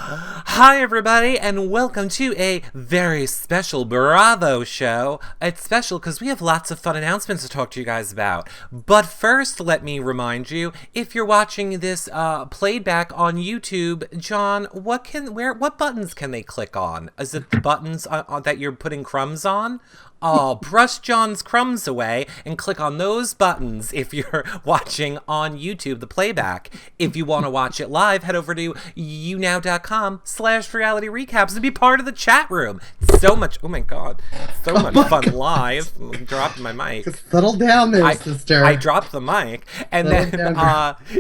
Hi, everybody, and welcome to a very special Bravo show. It's special because we have lots of fun announcements to talk to you guys about. But first, let me remind you, if you're watching this played back on YouTube, John, what buttons can they click on? Is it the buttons that you're putting crumbs on? Oh, brush John's crumbs away and click on those buttons if you're watching on YouTube, the playback. If you want to watch it live, head over to younow.com/reality recaps and be part of the chat room. So much, oh my God, so much fun live. I'm dropping my mic. Just settle down there, sister. I dropped the mic. And then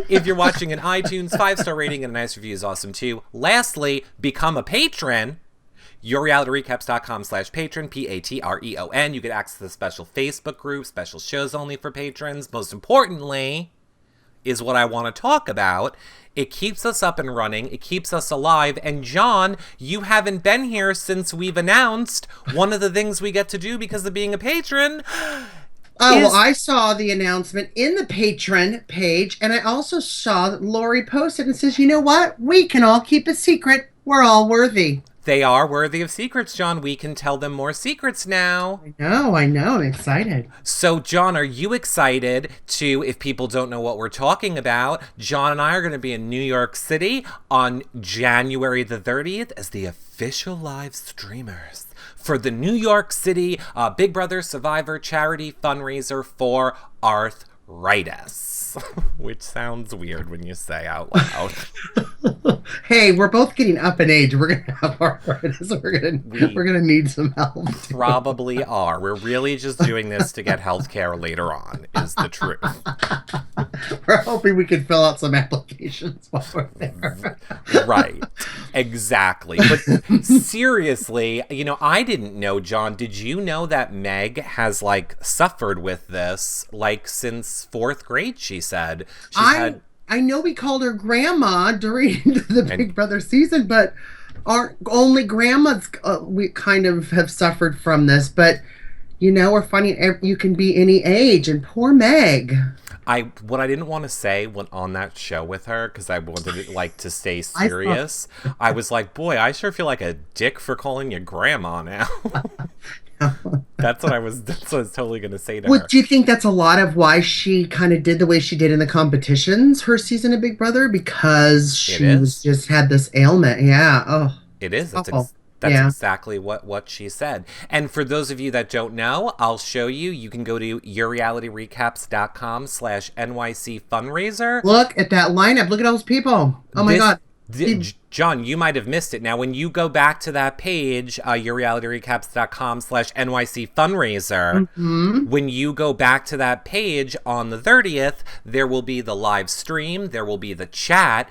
if you're watching in iTunes, 5-star rating and a nice review is awesome too. Lastly, become a patron. YourRealityRecaps.com/patron, Patreon. You get access to the special Facebook group, special shows only for patrons. Most importantly, is what I want to talk about. It keeps us up and running. It keeps us alive. And John, you haven't been here since we've announced one of the things we get to do because of being a patron. Well, I saw the announcement in the patron page, and I also saw that Lori posted and says, you know what? We can all keep a secret. We're all worthy. They are worthy of secrets, John. We can tell them more secrets now. I know. I'm excited. So, John, are you excited to, if people don't know what we're talking about, John and I are going to be in New York City on January the 30th as the official live streamers for the New York City Big Brother Survivor charity fundraiser for arthritis. Which sounds weird when you say out loud. Hey, we're both getting up in age. We're gonna have arthritis. We're gonna need some help. Probably are. We're really just doing this to get health care later on, is the truth. We're hoping we can fill out some applications while we're there. Right. Exactly. But seriously, I didn't know, John. Did you know that Meg has suffered with this since 4th grade? She said I know we called her grandma during the Big Brother season, but aren't only grandmas we kind of have suffered from this. But we're finding you can be any age, and poor Meg. What I didn't want to say when on that show with her, because I wanted it to stay serious. I was like, boy, I sure feel like a dick for calling you grandma now. That's what I was totally going to say to her. Do you think that's a lot of why she kind of did the way she did in the competitions, her season of Big Brother? Because she just had this ailment. Yeah. Oh, it is. That's exactly what she said. And for those of you that don't know, I'll show you. You can go to YourRealityRecaps.com/NYC fundraiser. Look at that lineup. Look at all those people. Oh my God. John, you might have missed it. Now, when you go back to that page, YourRealityRecaps.com/NYC fundraiser, when you go back to that page on the 30th, there will be the live stream, there will be the chat,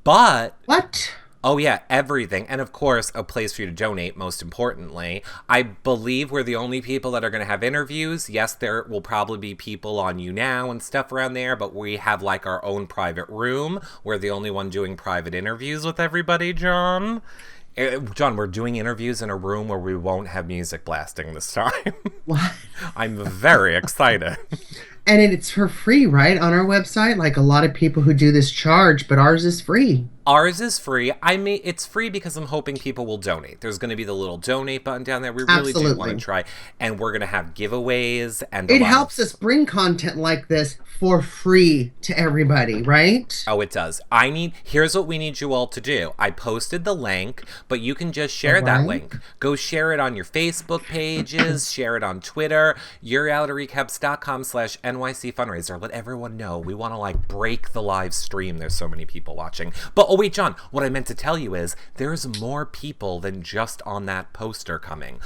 but... What? Oh, yeah, everything. And, of course, a place for you to donate, most importantly. I believe we're the only people that are going to have interviews. Yes, there will probably be people on You Now and stuff around there, but we have, our own private room. We're the only one doing private interviews with everybody, John. John, we're doing interviews in a room where we won't have music blasting this time. What? I'm very excited. And it's for free, right? On our website? A lot of people who do this charge, but ours is free. Ours is free. It's free because I'm hoping people will donate. There's going to be the little donate button down there. We really do want to try. And we're going to have giveaways. And it helps us bring content like this for free to everybody, right? Oh, it does. Here's what we need you all to do. I posted the link, but you can just share that link. Go share it on your Facebook pages, share it on Twitter, YourRealityRecaps.com/NYC fundraiser. Let everyone know. We want to break the live stream. There's so many people watching. But oh wait, John, what I meant to tell you is there's more people than just on that poster coming.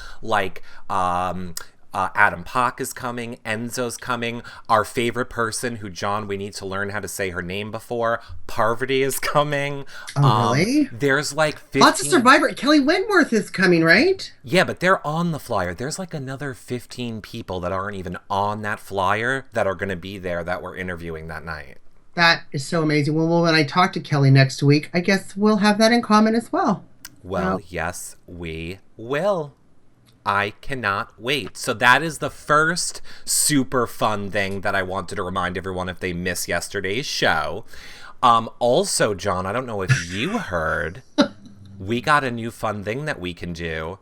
Adam Pock is coming, Enzo's coming, our favorite person who, John, we need to learn how to say her name before, Parvati is coming. Oh, really? There's 15... Lots of Survivor. Kelly Wentworth is coming, right? Yeah, but they're on the flyer. There's another 15 people that aren't even on that flyer that are going to be there that we're interviewing that night. That is so amazing. Well, when I talk to Kelly next week, I guess we'll have that in common as well. Well, yes, we will. I cannot wait. So that is the first super fun thing that I wanted to remind everyone if they missed yesterday's show. Also, John, I don't know if you heard, we got a new fun thing that we can do.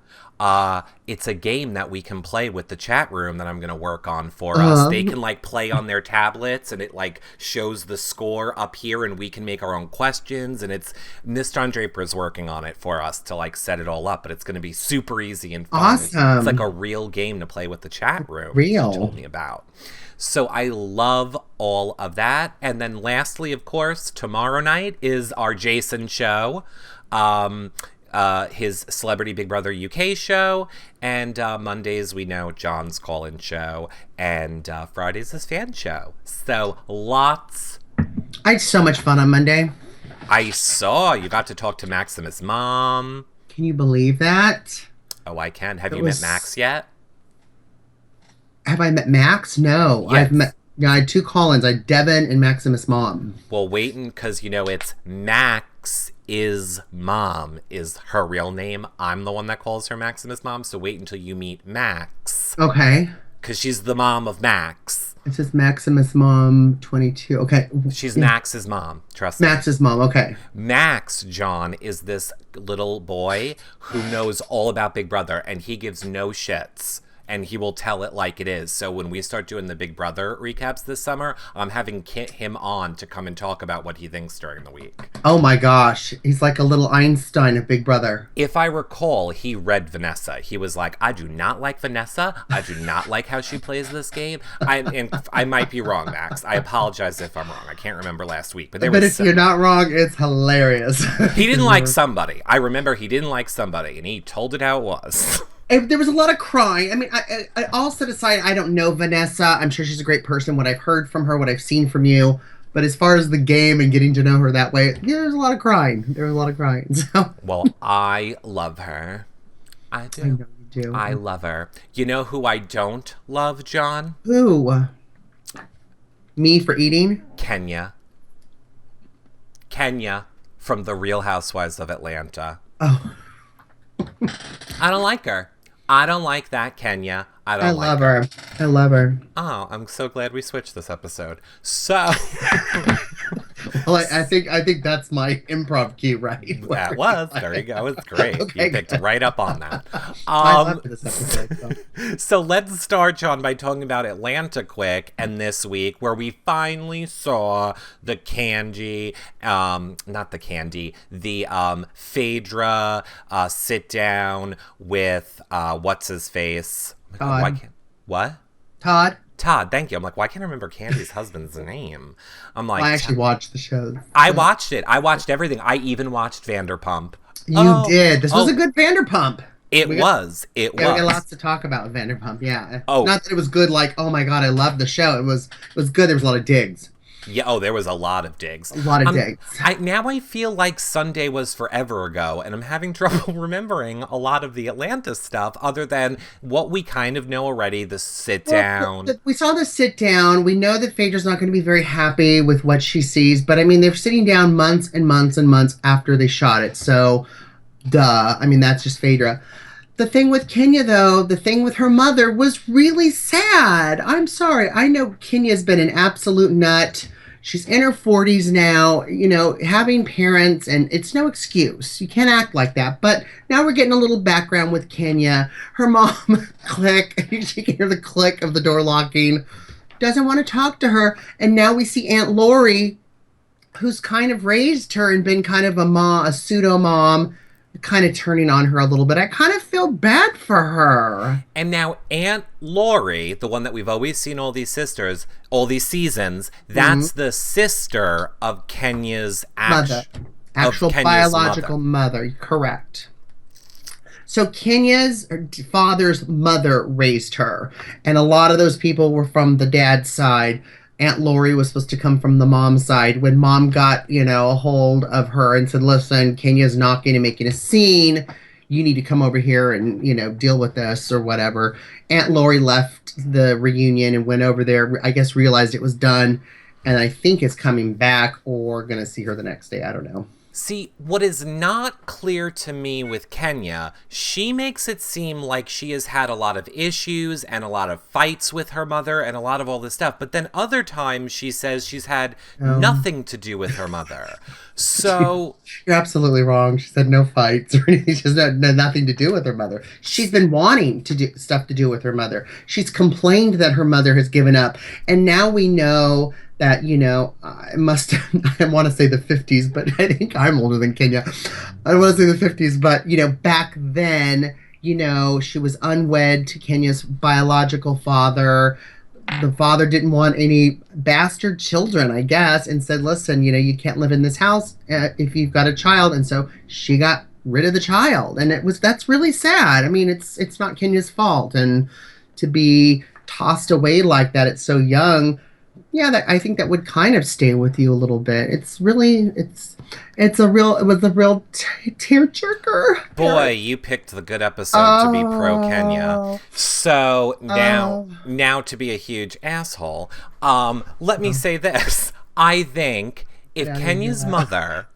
It's a game that we can play with the chat room that I'm going to work on for us. They can like play on their tablets and it like shows the score up here and we can make our own questions. And it's Miss John Draper's working on it for us to like set it all up, but it's going to be super easy and fun. Awesome. It's like a real game to play with the chat room. Real. She told me about. So I love all of that. And then lastly, of course, tomorrow night is our Jason show. His Celebrity Big Brother UK show, and Mondays we know John's call-in show, and Fridays his fan show. So lots. I had so much fun on Monday. I saw you got to talk to Maximus' mom. Can you believe that? Oh, I can. Have you met Max yet? Have I met Max? No. Yes. I had 2 call-ins. I had Devin and Maximus' mom. Well, waiting, because it's Max is mom is her real name. I'm the one that calls her Maximus' mom, so wait until you meet Max. Okay. Because she's the mom of Max. It says Maximus' mom, 22. Okay. She's Max's mom. Trust me. Max's mom. Okay. Max, John, is this little boy who knows all about Big Brother, and he gives no shits. And he will tell it like it is. So when we start doing the Big Brother recaps this summer, I'm having him on to come and talk about what he thinks during the week. Oh my gosh. He's like a little Einstein of Big Brother. If I recall, he read Vanessa. He was like, I do not like Vanessa. I do not like how she plays this game. And I might be wrong, Max. I apologize if I'm wrong. I can't remember last week. But if you're not wrong, it's hilarious. He didn't like somebody. I remember he didn't like somebody, and he told it how it was. There was a lot of crying. I mean, I all set aside, I don't know Vanessa. I'm sure she's a great person. What I've heard from her, what I've seen from you. But as far as the game and getting to know her that way, there's a lot of crying. So. Well, I love her. I do. I know you do. I love her. You know who I don't love, John? Who? Me for eating? Kenya. Kenya from The Real Housewives of Atlanta. Oh. I don't like her. I don't like that Kenya. I love her. I love her. Oh, I'm so glad we switched this episode. So, well, I think that's my improv key, right? That was. There you go. It's great. Okay, you picked right up on that. I love this episode. So let's start, John, by talking about Atlanta quick. And this week, where we finally saw the Phaedra sit down with what's his face. Oh my God, what? Todd, thank you. I'm like, why can't I remember Candy's husband's name? I'm like, I actually watched the show. I watched it. I watched everything. I even watched Vanderpump. You did. This was a good Vanderpump. It was. We got lots to talk about with Vanderpump. Yeah. Oh, not that it was good. Like, oh my God, I love the show. It was good. There was a lot of digs. Yeah. Oh, there was a lot of digs. A lot of digs. Now I feel like Sunday was forever ago, and I'm having trouble remembering a lot of the Atlanta stuff, other than what we kind of know already. The sit down. We saw the sit down. We know that Phaedra's not going to be very happy with what she sees, but I mean, they're sitting down months and months and months after they shot it. So, duh. I mean, that's just Phaedra. The thing with Kenya, though, the thing with her mother was really sad. I'm sorry. I know Kenya's been an absolute nut. She's in her 40s now, having parents, and it's no excuse. You can't act like that. But now we're getting a little background with Kenya. Her mom, click, she can hear the click of the door locking, doesn't want to talk to her. And now we see Aunt Lori, who's kind of raised her and been kind of a pseudo-mom, kind of turning on her a little bit. I kind of feel bad for her. And now Aunt Lori, the one that we've always seen all these seasons, that's the sister of Kenya's actual biological mother. Correct. So Kenya's father's mother raised her, and a lot of those people were from the dad's side. Aunt Lori was supposed to come from the mom's side. When mom got, a hold of her and said, listen, Kenya's knocking and making a scene. You need to come over here and, deal with this or whatever. Aunt Lori left the reunion and went over there, I guess realized it was done. And I think is coming back or going to see her the next day. I don't know. See, what is not clear to me with Kenya, she makes it seem like she has had a lot of issues and a lot of fights with her mother and a lot of all this stuff. But then other times she says she's had nothing to do with her mother. So you're absolutely wrong. She said no fights or anything. She has nothing to do with her mother. She's been wanting to do stuff to do with her mother. She's complained that her mother has given up. And now we know that, I want to say the 50s, but I think I'm older than Kenya. I don't want to say the 50s, but, back then, she was unwed to Kenya's biological father. The father didn't want any bastard children, I guess, and said, listen, you can't live in this house if you've got a child. And so she got rid of the child. And that's really sad. I mean, it's not Kenya's fault. And to be tossed away like that at so young, yeah, I think that would kind of stay with you a little bit. It was a real tearjerker. Boy, you picked the good episode to be pro Kenya. So now to be a huge asshole. Let me say this. I think if Kenya's mother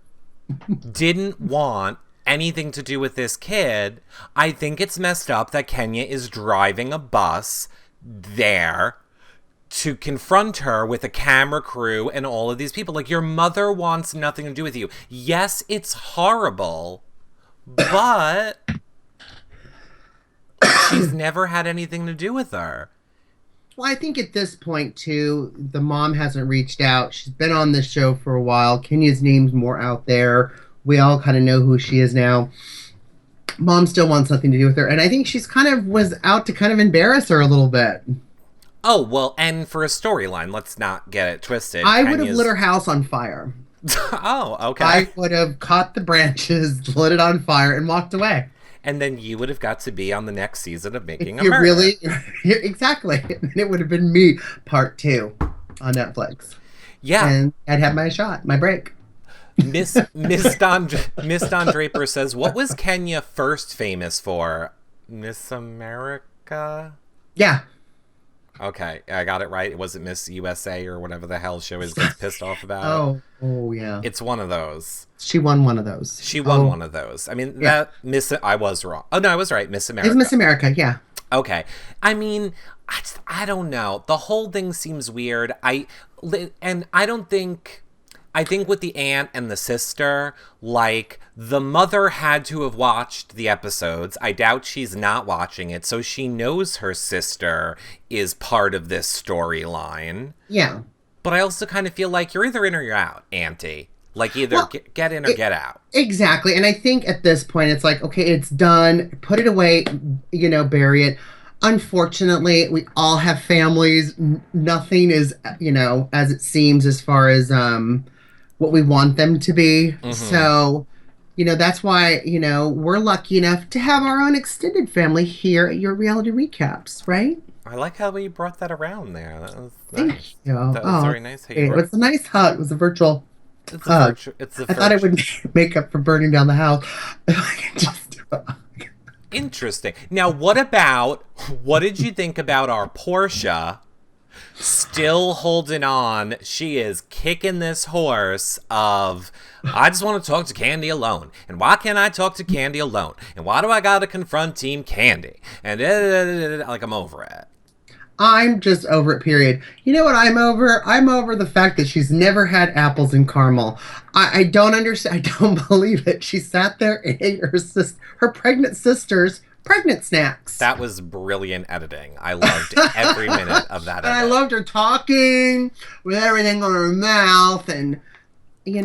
didn't want anything to do with this kid, I think it's messed up that Kenya is driving a bus there to confront her with a camera crew and all of these people. Like, your mother wants nothing to do with you. Yes, it's horrible, but she's never had anything to do with her. Well, I think at this point, too, the mom hasn't reached out. She's been on this show for a while. Kenya's name's more out there. We all kind of know who she is now. Mom still wants nothing to do with her. And I think she's was out to kind of embarrass her a little bit. Oh, well, and for a storyline, let's not get it twisted. I would have lit her house on fire. Oh, okay. I would have caught the branches, lit it on fire, and walked away. And then you would have got to be on the next season of Making a Murder. Really? Exactly. And it would have been me, part 2, on Netflix. Yeah. And I'd have my shot, my break. Miss Don Draper says, what was Kenya first famous for? Miss America? Yeah. Okay, I got it right. It wasn't Miss USA or whatever the hell she always gets pissed off about. Oh, yeah. It's one of those. She won one of those. She won one of those. I mean, yeah. I was wrong. Oh, no, I was right. Miss America. It's Miss America, yeah. Okay. I mean, I don't know. The whole thing seems weird. I think with the aunt and the sister, like, the mother had to have watched the episodes. I doubt she's not watching it, so she knows her sister is part of this storyline. Yeah. But I also kind of feel like you're either in or you're out, Auntie. Like, either get in or get out. Exactly. And I think at this point, it's like, okay, it's done. Put it away, bury it. Unfortunately, we all have families. Nothing is, as it seems as far as what we want them to be. Mm-hmm. So, that's why, we're lucky enough to have our own extended family here at your reality recaps, right? I like how you brought that around there. That was Thank nice. you. That was very nice. It was a nice hug. It was a virtual hug. I thought it would make up for burning down the house. Interesting. Now, what did you think about our Portia still holding on? She is kicking this horse of, I just want to talk to Candy alone. And why can't I talk to Candy alone? And why do I got to confront Team Candy? And like, I'm over it. I'm just over it, period. You know what I'm over? I'm over the fact that she's never had apples and caramel. I don't understand. I don't believe it. She sat there and ate her pregnant sister's pregnant snacks. That was brilliant editing. I loved every minute of that. And I loved her talking with everything on her mouth. And, I don't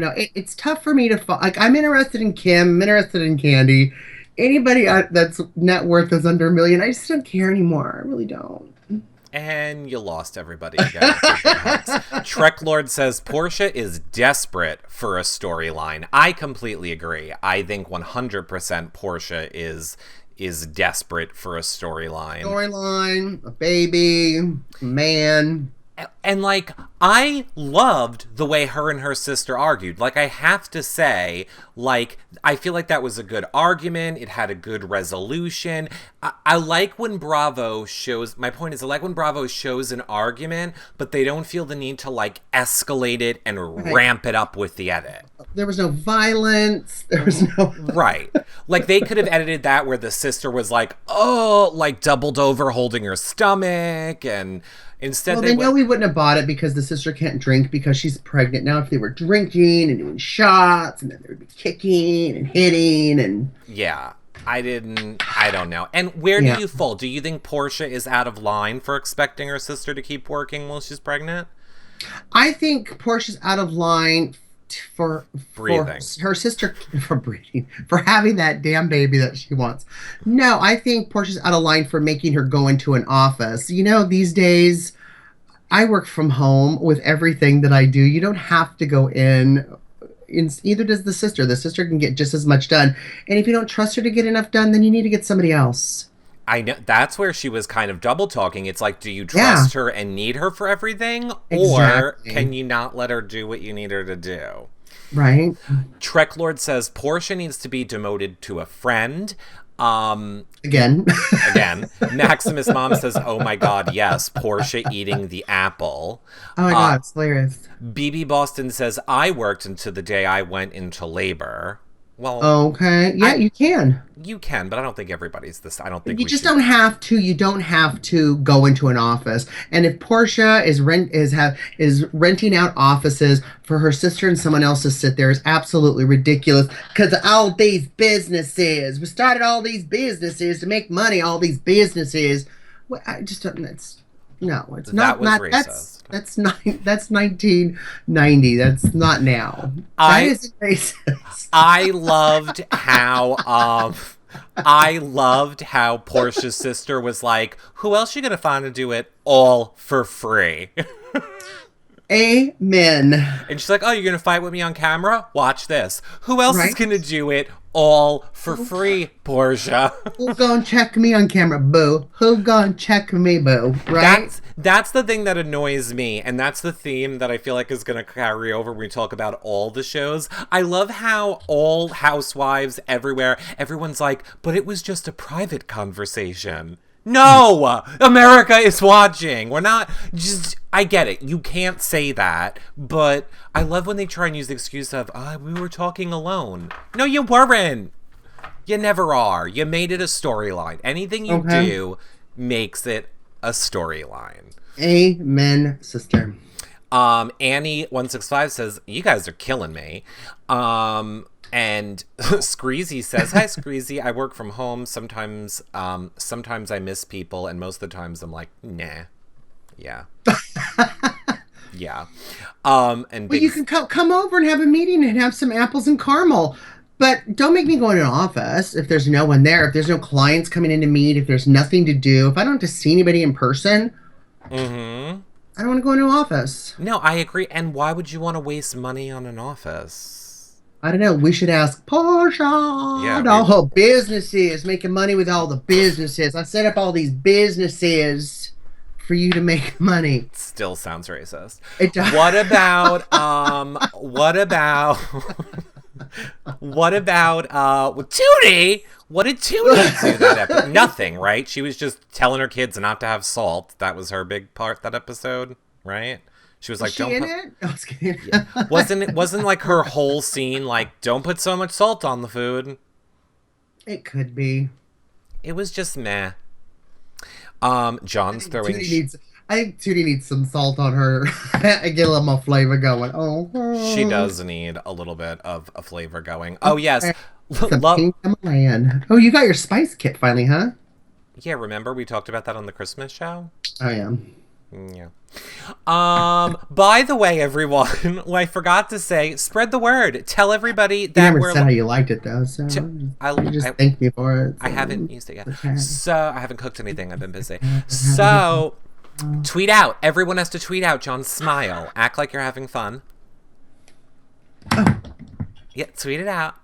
know. It's tough for me to follow. Like, I'm interested in Kim. I'm interested in Candy. Anybody that's net worth is under $1 million, I just don't care anymore. I really don't. And you lost everybody again. Trek Lord says Portia is desperate for a storyline. I completely agree. I think 100% Portia is desperate for a storyline. A baby, a man. And like, I loved the way her and her sister argued. Like, I have to say, like, I feel like that was a good argument. It had a good resolution. I like when Bravo shows, my point is, I like when Bravo shows an argument, but they don't feel the need to like escalate it and Right. ramp it up with the edit. There was no violence. There was no. Right. Like, they could have edited that where the sister was like, oh, like doubled over holding her stomach, and instead Well, they they know went, we wouldn't have bought it because the sister can't drink because she's pregnant. Now, if they were drinking and doing shots, and then they would be kicking and hitting, and yeah. I don't know. And where do yeah, you fall? Do you think Portia is out of line for expecting her sister to keep working while she's pregnant? I think Portia's out of line for Breathing. her sister for breathing for having that damn baby that she wants. No, I think Portia's out of line for making her go into an office. You know, these days I work from home with everything that I do. You don't have to go in. Either does the sister. The sister can get just as much done. And if you don't trust her to get enough done, then you need to get somebody else. I know that's where she was kind of double talking. It's like, do you Yeah, trust her and need her for everything? Or exactly. can you not let her do what you need her to do? Right? Trek Lord says Portia needs to be demoted to a friend. Again. Again, Maximus Mom says, oh my god, yes, Portia eating the apple. Oh my God, it's hilarious. BB Boston says, I worked until the day I went into labor. Well, Okay. Yeah, I you can. you can, but I don't think everybody's this. I don't think You we just should. don't have to. You don't have to go into an office. And if Portia is renting out offices for her sister and someone else to sit there is absolutely ridiculous. Because all these businesses, we started all these businesses to make money. All these businesses. Well, I just don't. That's no. It's That not. was Not racist. that's not. That's 1990. That's not now. That I is racist. I loved how I loved how Portia's sister was like, who else you gonna find to do it all for free? Amen. And she's like, oh, you're gonna fight with me on camera? Watch this. Who else is Right. gonna do it all for free, Portia? Who gonna check me on camera, boo? Who gonna check me, boo? Right? That's the thing that annoys me, and that's the theme that I feel like is going to carry over when we talk about all the shows. I love how all housewives everywhere, everyone's like, but it was just a private conversation. No! America is watching. We're not just I get it. You can't say that, but I love when they try and use the excuse of, we were talking alone. No, you weren't. You never are. You made it a storyline. Anything you Okay. do makes it a storyline. Amen, sister. Annie165 says, you guys are killing me. And Screezy says, hi Screezy, I work from home. Sometimes I miss people, and most of the times I'm like, nah. Yeah. Yeah. And Well, you can come over and have a meeting and have some apples and caramel. But don't make me go in an office if there's no one there, if there's no clients coming in to meet, if there's nothing to do, if I don't have to see anybody in person, Mm-hmm. I don't want to go into an office. No, I agree. And why would you want to waste money on an office? I don't know. We should ask Portia. Yeah, All her businesses, making money with all the businesses. I set up all these businesses for you to make money. still sounds racist. It does. What about what about Tootie? What did Tootie do that episode? Nothing, right? She was just telling her kids not to have salt. That was her big part that episode, right? She was like, Is she "Don't in put." it? I was kidding. Wasn't like her whole scene like, "Don't put so much salt on the food." It could be. It was just meh. John's throwing. I think Tootie needs some salt on her. I get a little more flavor going. She does need a little bit of a flavor going. Oh yes, Some pink Himalayan. Oh, you got your spice kit finally, huh? Yeah, remember we talked about that on the Christmas show? Oh yeah. Yeah. By the way, everyone, what I forgot to say, spread the word. Tell everybody You that never we're. said how you liked it though, so I- you just I- thank me for it. I so haven't used it yet. okay. So I haven't cooked anything. I've been busy. So tweet out. Everyone has to tweet out. John, smile. Act like you're having fun. Oh. Yeah, tweet it out.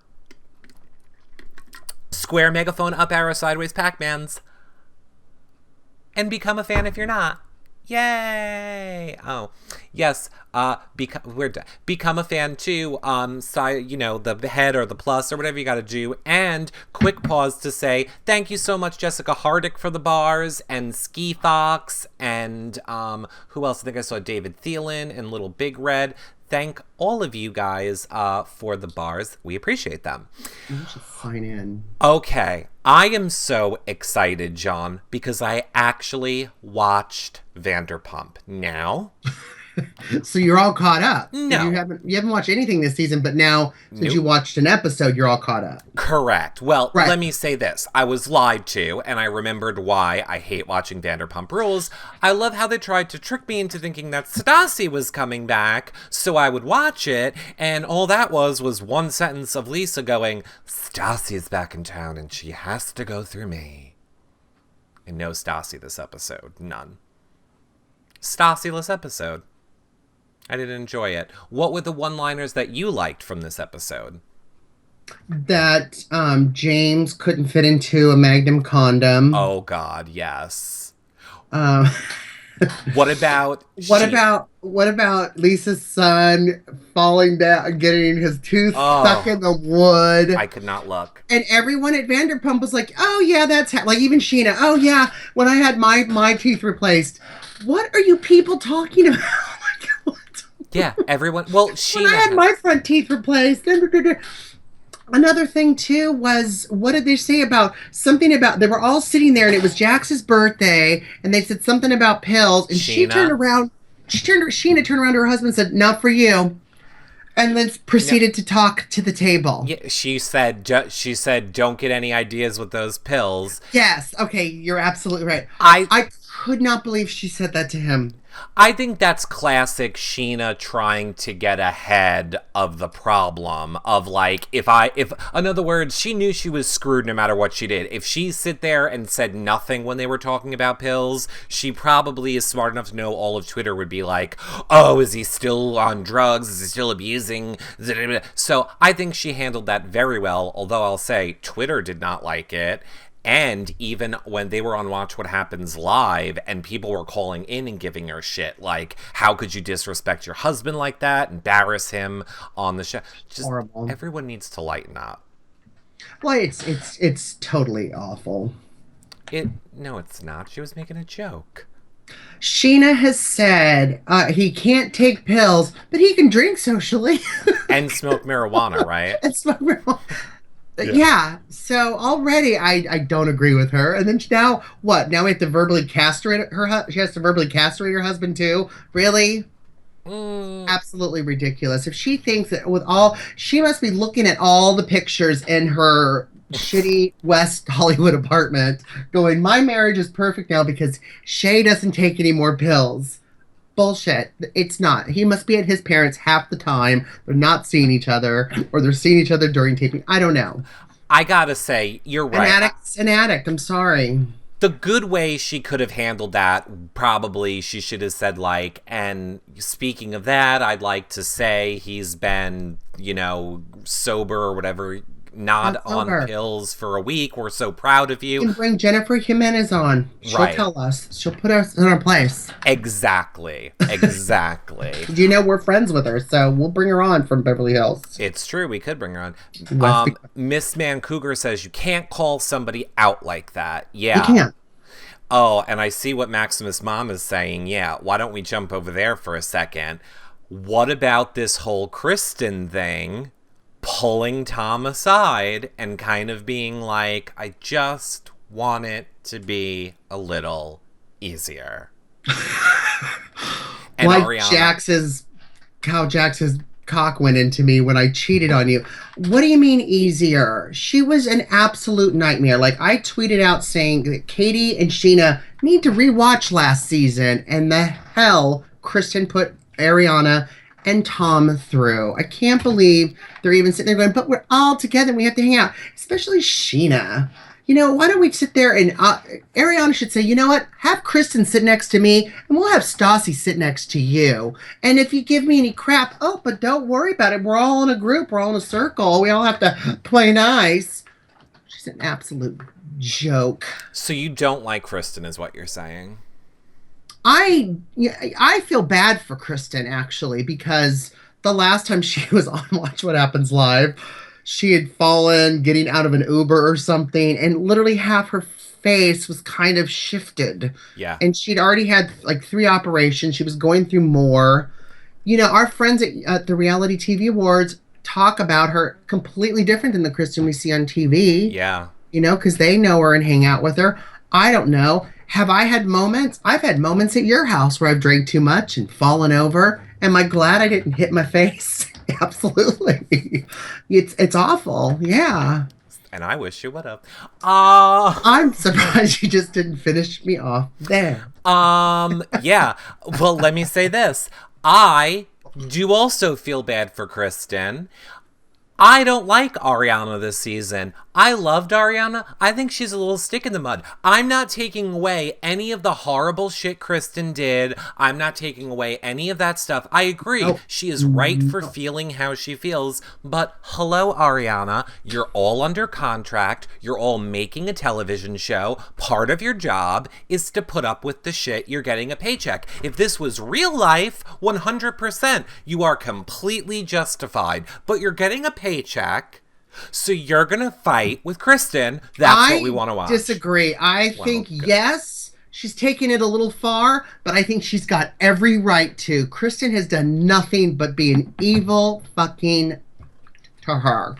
Square, megaphone, up arrow, sideways, Pac-Mans. And become a fan if you're not. Yay! Oh, yes. Become a fan too. The head or the plus or whatever you got to do. And quick pause to say thank you so much, Jessica Hardick, for the bars, and Ski Fox, and who else? I think I saw David Thielen and Little Big Red. Thank all of you guys for the bars. We appreciate them. You should sign in. Okay, I am so excited, John, because I actually watched Vanderpump. Now, So you're all caught up. No. You haven't watched anything this season, but now since Nope. you watched an episode, you're all caught up. Correct. Well, Right. let me say this. I was lied to, and I remembered why I hate watching Vanderpump Rules. I love how they tried to trick me into thinking that Stassi was coming back, so I would watch it, and all that was one sentence of Lisa going, Stassi is back in town, and she has to go through me. And no Stassi this episode. None. Stassi-less episode. I didn't enjoy it. What were the one-liners that you liked from this episode? That James couldn't fit into a Magnum condom. Oh, God, yes. Um, What about... what about Lisa's son falling down, getting his tooth stuck in the wood? I could not look. And everyone at Vanderpump was like, "Oh yeah, that's like even Sheena. Oh yeah, when I had my teeth replaced. What are you people talking about?" Yeah, everyone... Well, When I had my front teeth replaced. Another thing too was, what did they say about something about, they were all sitting there and it was Jax's birthday and they said something about pills and Sheena turned around to her husband and said, "Not for you," and then proceeded to talk to the table. Yeah, she said, don't get any ideas with those pills. Yes, okay, you're absolutely right. I could not believe she said that to him. I think that's classic Sheena trying to get ahead of the problem of like, if in other words, she knew she was screwed no matter what she did. If she sit there and said nothing when they were talking about pills, she probably is smart enough to know all of Twitter would be like, oh, is he still on drugs? Is he still abusing? So I think she handled that very well, although I'll say Twitter did not like it. And even when they were on Watch What Happens Live and people were calling in and giving her shit, like, how could you disrespect your husband like that, embarrass him on the show? Just horrible. Everyone needs to lighten up. Well, it's totally awful. No, it's not. She was making a joke. Sheena has said he can't take pills, but he can drink socially. And smoke marijuana, right? And smoke marijuana. Yeah. So already I don't agree with her. And then now what? Now we have to verbally castrate her. She has to verbally castrate her husband too. Really? Absolutely ridiculous. If she thinks that she must be looking at all the pictures in her shitty West Hollywood apartment going, my marriage is perfect now because Shay doesn't take any more pills. Bullshit. It's not. He must be at his parents' half the time. They're not seeing each other, or they're seeing each other during taping. I don't know. I gotta say, you're right. An addict. I'm sorry. The good way she could have handled that, probably she should have said, like, and speaking of that, I'd like to say he's been, sober or whatever, not on pills for a week. We're so proud of you. You can bring Jennifer Jimenez on. She'll tell us. She'll put us in our place. Exactly. We're friends with her, so we'll bring her on from Beverly Hills. It's true. We could bring her on. Miss Man Cougar says you can't call somebody out like that. Yeah. You can't. Oh, and I see what Maximus Mom is saying. Yeah, why don't we jump over there for a second? What about this whole Kristen thing? Pulling Tom aside and kind of being like, I just want it to be a little easier. And like Ariana, how Jax's cock went into me when I cheated on you. What do you mean easier? She was an absolute nightmare. Like, I tweeted out saying that Katie and Sheena need to rewatch last season, and the hell Kristen put Ariana and Tom through. I can't believe they're even sitting there going, but we're all together and we have to hang out. Especially Sheena. Why don't we sit there and Ariana should say, you know what? Have Kristen sit next to me and we'll have Stassi sit next to you. And if you give me any crap, but don't worry about it. We're all in a group. We're all in a circle. We all have to play nice. She's an absolute joke. So you don't like Kristen is what you're saying? I feel bad for Kristen actually because the last time she was on Watch What Happens Live, she had fallen getting out of an Uber or something, and literally half her face was kind of shifted. Yeah. And she'd already had like three operations. She was going through more. Our friends at the reality TV awards talk about her completely different than the Kristen we see on TV, Yeah. because they know her and hang out with her. I don't know. Have I had moments? I've had moments at your house where I've drank too much and fallen over. Am I glad I didn't hit my face? Absolutely. It's awful. Yeah. And I wish you would have. Uh, I'm surprised you just didn't finish me off there. yeah. Well, let me say this. I do also feel bad for Kristen. I don't like Ariana this season. I loved Ariana. I think she's a little stick in the mud. I'm not taking away any of the horrible shit Kristen did. I'm not taking away any of that stuff. I agree. Oh. She is right for feeling how she feels. But hello, Ariana. You're all under contract. You're all making a television show. Part of your job is to put up with the shit you're getting a paycheck. If this was real life, 100%, you are completely justified. But you're getting a paycheck. So you're going to fight with Kristen. That's what we want to watch. I disagree. I think, yes, she's taking it a little far, but I think she's got every right to. Kristen has done nothing but be an evil fucking to her.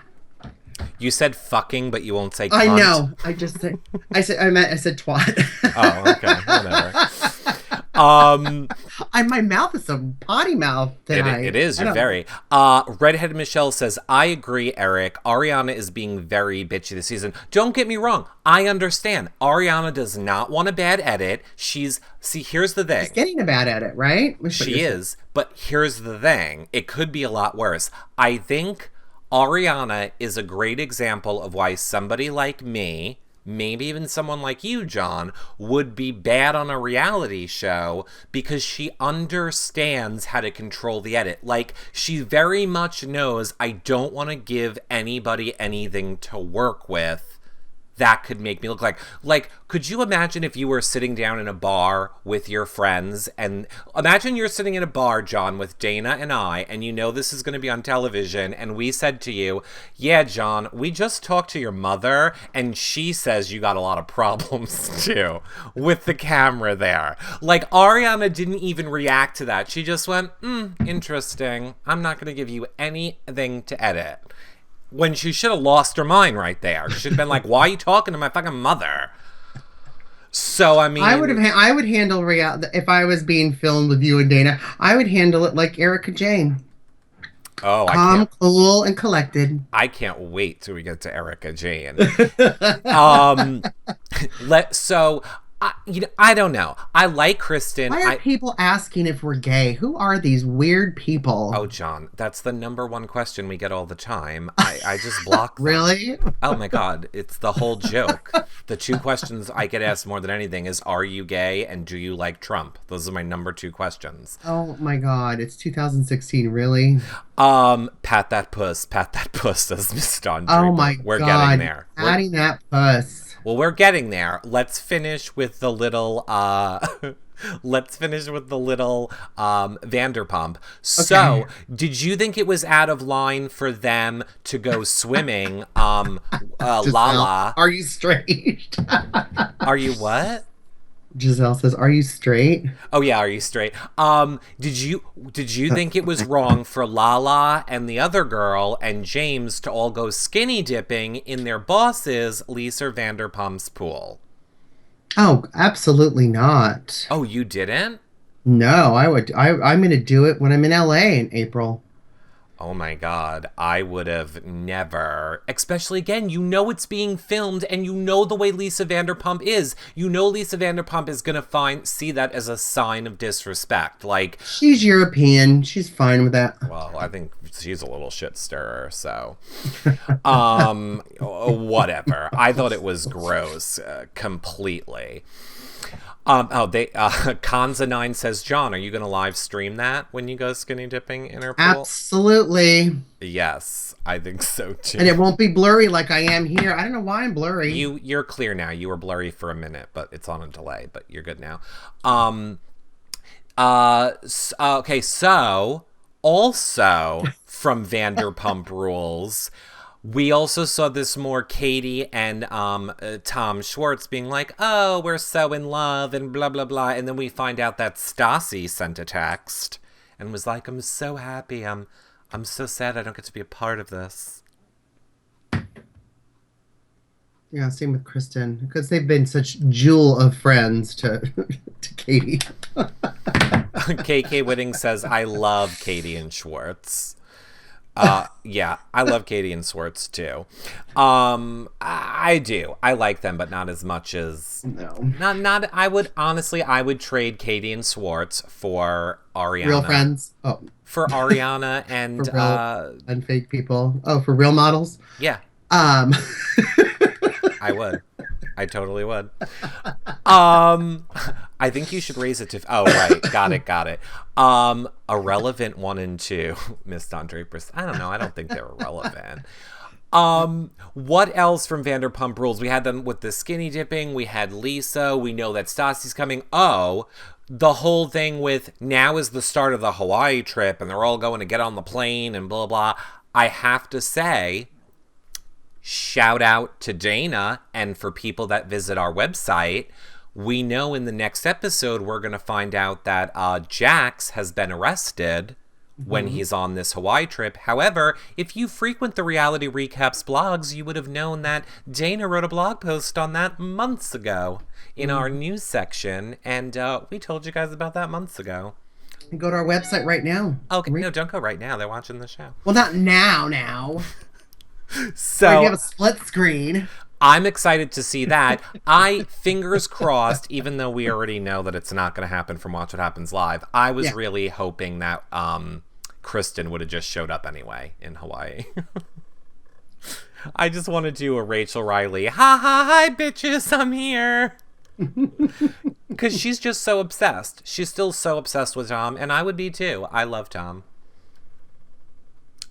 You said fucking, but you won't say cunt. I know. I said twat. Oh, okay. Whatever. My mouth is a potty mouth tonight. It is. You're very. Redheaded Michelle says, I agree, Eric. Ariana is being very bitchy this season. Don't get me wrong. I understand. Ariana does not want a bad edit. Here's the thing. She's getting a bad edit, right? She is. But here's the thing. It could be a lot worse. I think Ariana is a great example of why somebody like me, maybe even someone like you, John, would be bad on a reality show because she understands how to control the edit. Like, she very much knows, I don't want to give anybody anything to work with that could make me look like, could you imagine if you were sitting down in a bar with your friends, and imagine you're sitting in a bar, John, with Dana and I, and you know this is going to be on television, and we said to you, yeah, John, we just talked to your mother, and she says you got a lot of problems, too, with the camera there. Like, Ariana didn't even react to that. She just went, interesting. I'm not going to give you anything to edit. When she should have lost her mind right there. She'd been like, why are you talking to my fucking mother? So, I mean, I would handle if I was being filmed with you and Dana, I would handle it like Erica Jane. Oh, calm, cool, and collected. I can't wait till we get to Erica Jane. I don't know. I like Kristen. Why are people asking if we're gay? Who are these weird people? Oh, John, that's the number one question we get all the time. I just block them. Really? Oh, my God. It's the whole joke. The two questions I get asked more than anything is, are you gay and do you like Trump? Those are my number two questions. Oh, my God. It's 2016. Really? Pat that puss, says Miss Dawn Draper. Oh, my God. We're getting there. Patting that puss. Well, we're getting there. Let's finish with the little Vanderpump. Okay. So, did you think it was out of line for them to go swimming? Lala. Are you straight? Are you what? Giselle says, "Are you straight?" Oh yeah, are you straight? Did you think it was wrong for Lala and the other girl and James to all go skinny dipping in their boss's Lisa Vanderpump's pool? Oh, absolutely not. Oh, you didn't? No, I'm going to do it when I'm in LA in April. Oh my God, I would have never. Especially again, you know it's being filmed and you know the way Lisa Vanderpump is. You know Lisa Vanderpump is going to see that as a sign of disrespect. Like, she's European. She's fine with that. Well, I think she's a little shit stirrer, so. Whatever. I thought it was gross, completely. Kanza9 says, John, are you going to live stream that when you go skinny dipping in her pool? Absolutely. Yes, I think so too. And it won't be blurry like I am here. I don't know why I'm blurry. You're clear now. You were blurry for a minute, but it's on a delay, but you're good now. Okay, so also from Vanderpump Rules, we also saw this more Katie and Tom Schwartz being like, "Oh, we're so in love," and blah blah blah, and then we find out that Stassi sent a text and was like, "I'm so happy. I'm so sad I don't get to be a part of this." Yeah, same with Kristen because they've been such jewel of friends to to Katie. KK Whitting says, "I love Katie and Schwartz." Yeah, I love Katie and Schwartz too. I do. I like them, but not as much as No. not. I would trade Katie and Schwartz for Ariana. Real friends. Oh, For Ariana for and real and fake people. Oh, for real models. yeah, Um, I would. I totally would. I think you should raise it to. Oh, right. Got it. Irrelevant 1 and 2. Miss Don Draper's. I don't know. I don't think they're irrelevant. What else from Vanderpump Rules? We had them with the skinny dipping. We had Lisa. We know that Stassi's coming. Oh, the whole thing with now is the start of the Hawaii trip and they're all going to get on the plane and blah, blah. I have to say, shout out to Dana, and for people that visit our website, we know in the next episode we're going to find out that Jax has been arrested when he's on this Hawaii trip. However, if you frequent the Reality Recaps blogs, you would have known that Dana wrote a blog post on that months ago in our news section, and we told you guys about that months ago. Go to our website right now. Okay, no, don't go right now. They're watching the show. Well, not now. So you have a split screen. I'm excited to see that. Fingers crossed, even though we already know that it's not going to happen from Watch What Happens Live, I was really hoping that Kristen would have just showed up anyway in Hawaii. I just want to do a Rachel Riley, ha ha, hi bitches, I'm here. Because she's just so obsessed. She's still so obsessed with Tom, and I would be too. I love Tom.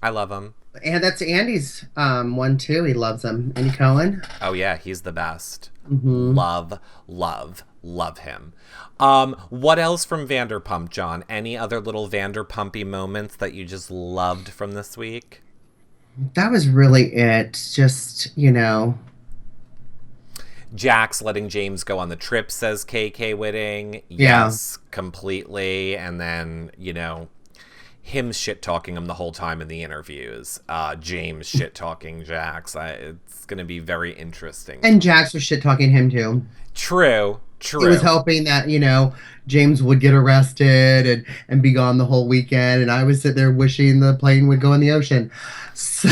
I love him. And that's Andy's one too. He loves him. Andy Cohen. Oh yeah, he's the best. Mm-hmm. Love him. What else from Vanderpump, John? Any other little Vanderpumpy moments that you just loved from this week? That was really it. Just, Jax letting James go on the trip, says KK Whitting. Yeah. Yes, completely. And then, him shit-talking him the whole time in the interviews. James shit-talking Jax. It's going to be very interesting. And Jax was shit-talking him, too. True. He was hoping that, James would get arrested and be gone the whole weekend. And I was sitting there wishing the plane would go in the ocean. So...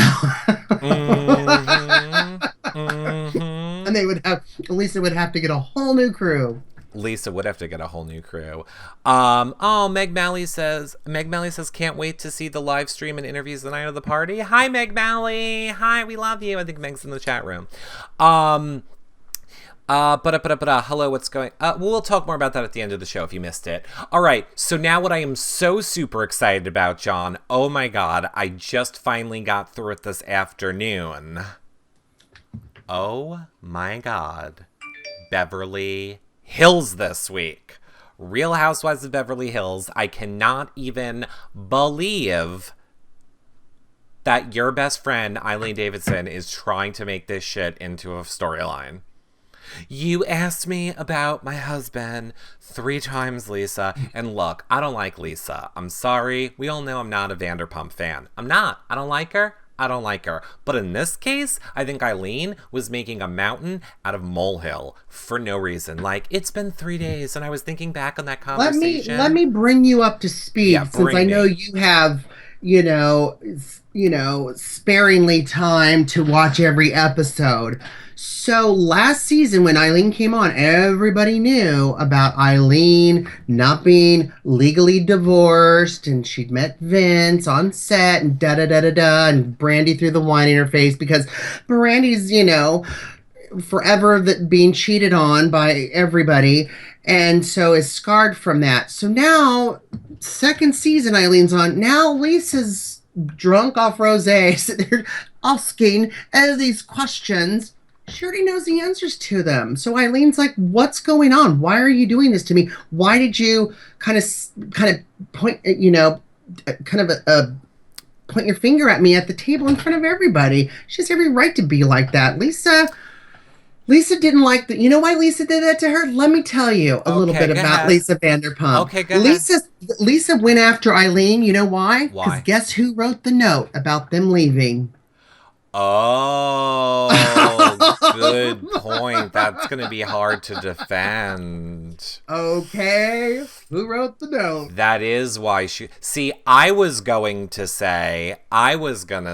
And they would have... Lisa would have to get a whole new crew. Lisa would have to get a whole new crew. Meg Malley says, can't wait to see the live stream and interviews the night of the party. Hi, Meg Malley. Hi, we love you. I think Meg's in the chat room. Hello, what's going... we'll talk more about that at the end of the show if you missed it. All right, so now what I am so super excited about, John, oh my God, I just finally got through it this afternoon. Oh my God. Beverly Hills this week. Real Housewives of Beverly Hills. I cannot even believe that your best friend, Eileen Davidson, is trying to make this shit into a storyline. You asked me about my husband 3 times, Lisa. And look, I don't like Lisa. I'm sorry. We all know I'm not a Vanderpump fan. I'm not. I don't like her. But in this case, I think Eileen was making a mountain out of molehill for no reason. Like, it's been 3 days, and I was thinking back on that conversation. Let me bring you up to speed, since I know you have, sparingly time to watch every episode. So last season when Eileen came on, everybody knew about Eileen not being legally divorced, and she'd met Vince on set and da-da-da-da-da, and Brandy threw the wine in her face because Brandy's, forever being cheated on by everybody, and so is scarred from that. So now, second season Eileen's on, now Lisa's drunk off rosé, sitting there asking all these questions. she already knows the answers to them. So Eileen's like, "What's going on? Why are you doing this to me? Why did you kind of point, kind of point your finger at me at the table in front of everybody?" She has every right to be like that. Lisa didn't like that. You know why Lisa did that to her? Let me tell you a little Okay, bit go about ahead. Lisa Vanderpump. Okay, go ahead. Lisa went after Eileen. You know why? Because Why? guess who wrote the note about them leaving? Oh, good point. That's going to be hard to defend. Okay, who wrote the note? That is why she. See, I was gonna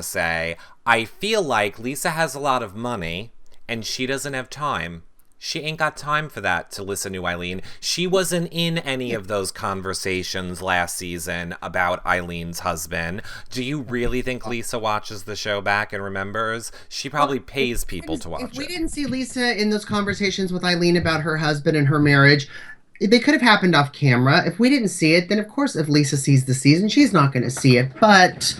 say, I feel like Lisa has a lot of money and she doesn't have time. She ain't got time for that to listen to Eileen. She wasn't in any of those conversations last season about Eileen's husband. Do you really think Lisa watches the show back and remembers? She Well, probably pays people to if watch we it. didn't see Lisa in those conversations with Eileen about her husband and her marriage, they could have happened off camera. If we didn't see it, then of course, if Lisa sees the season, she's not going to see it. But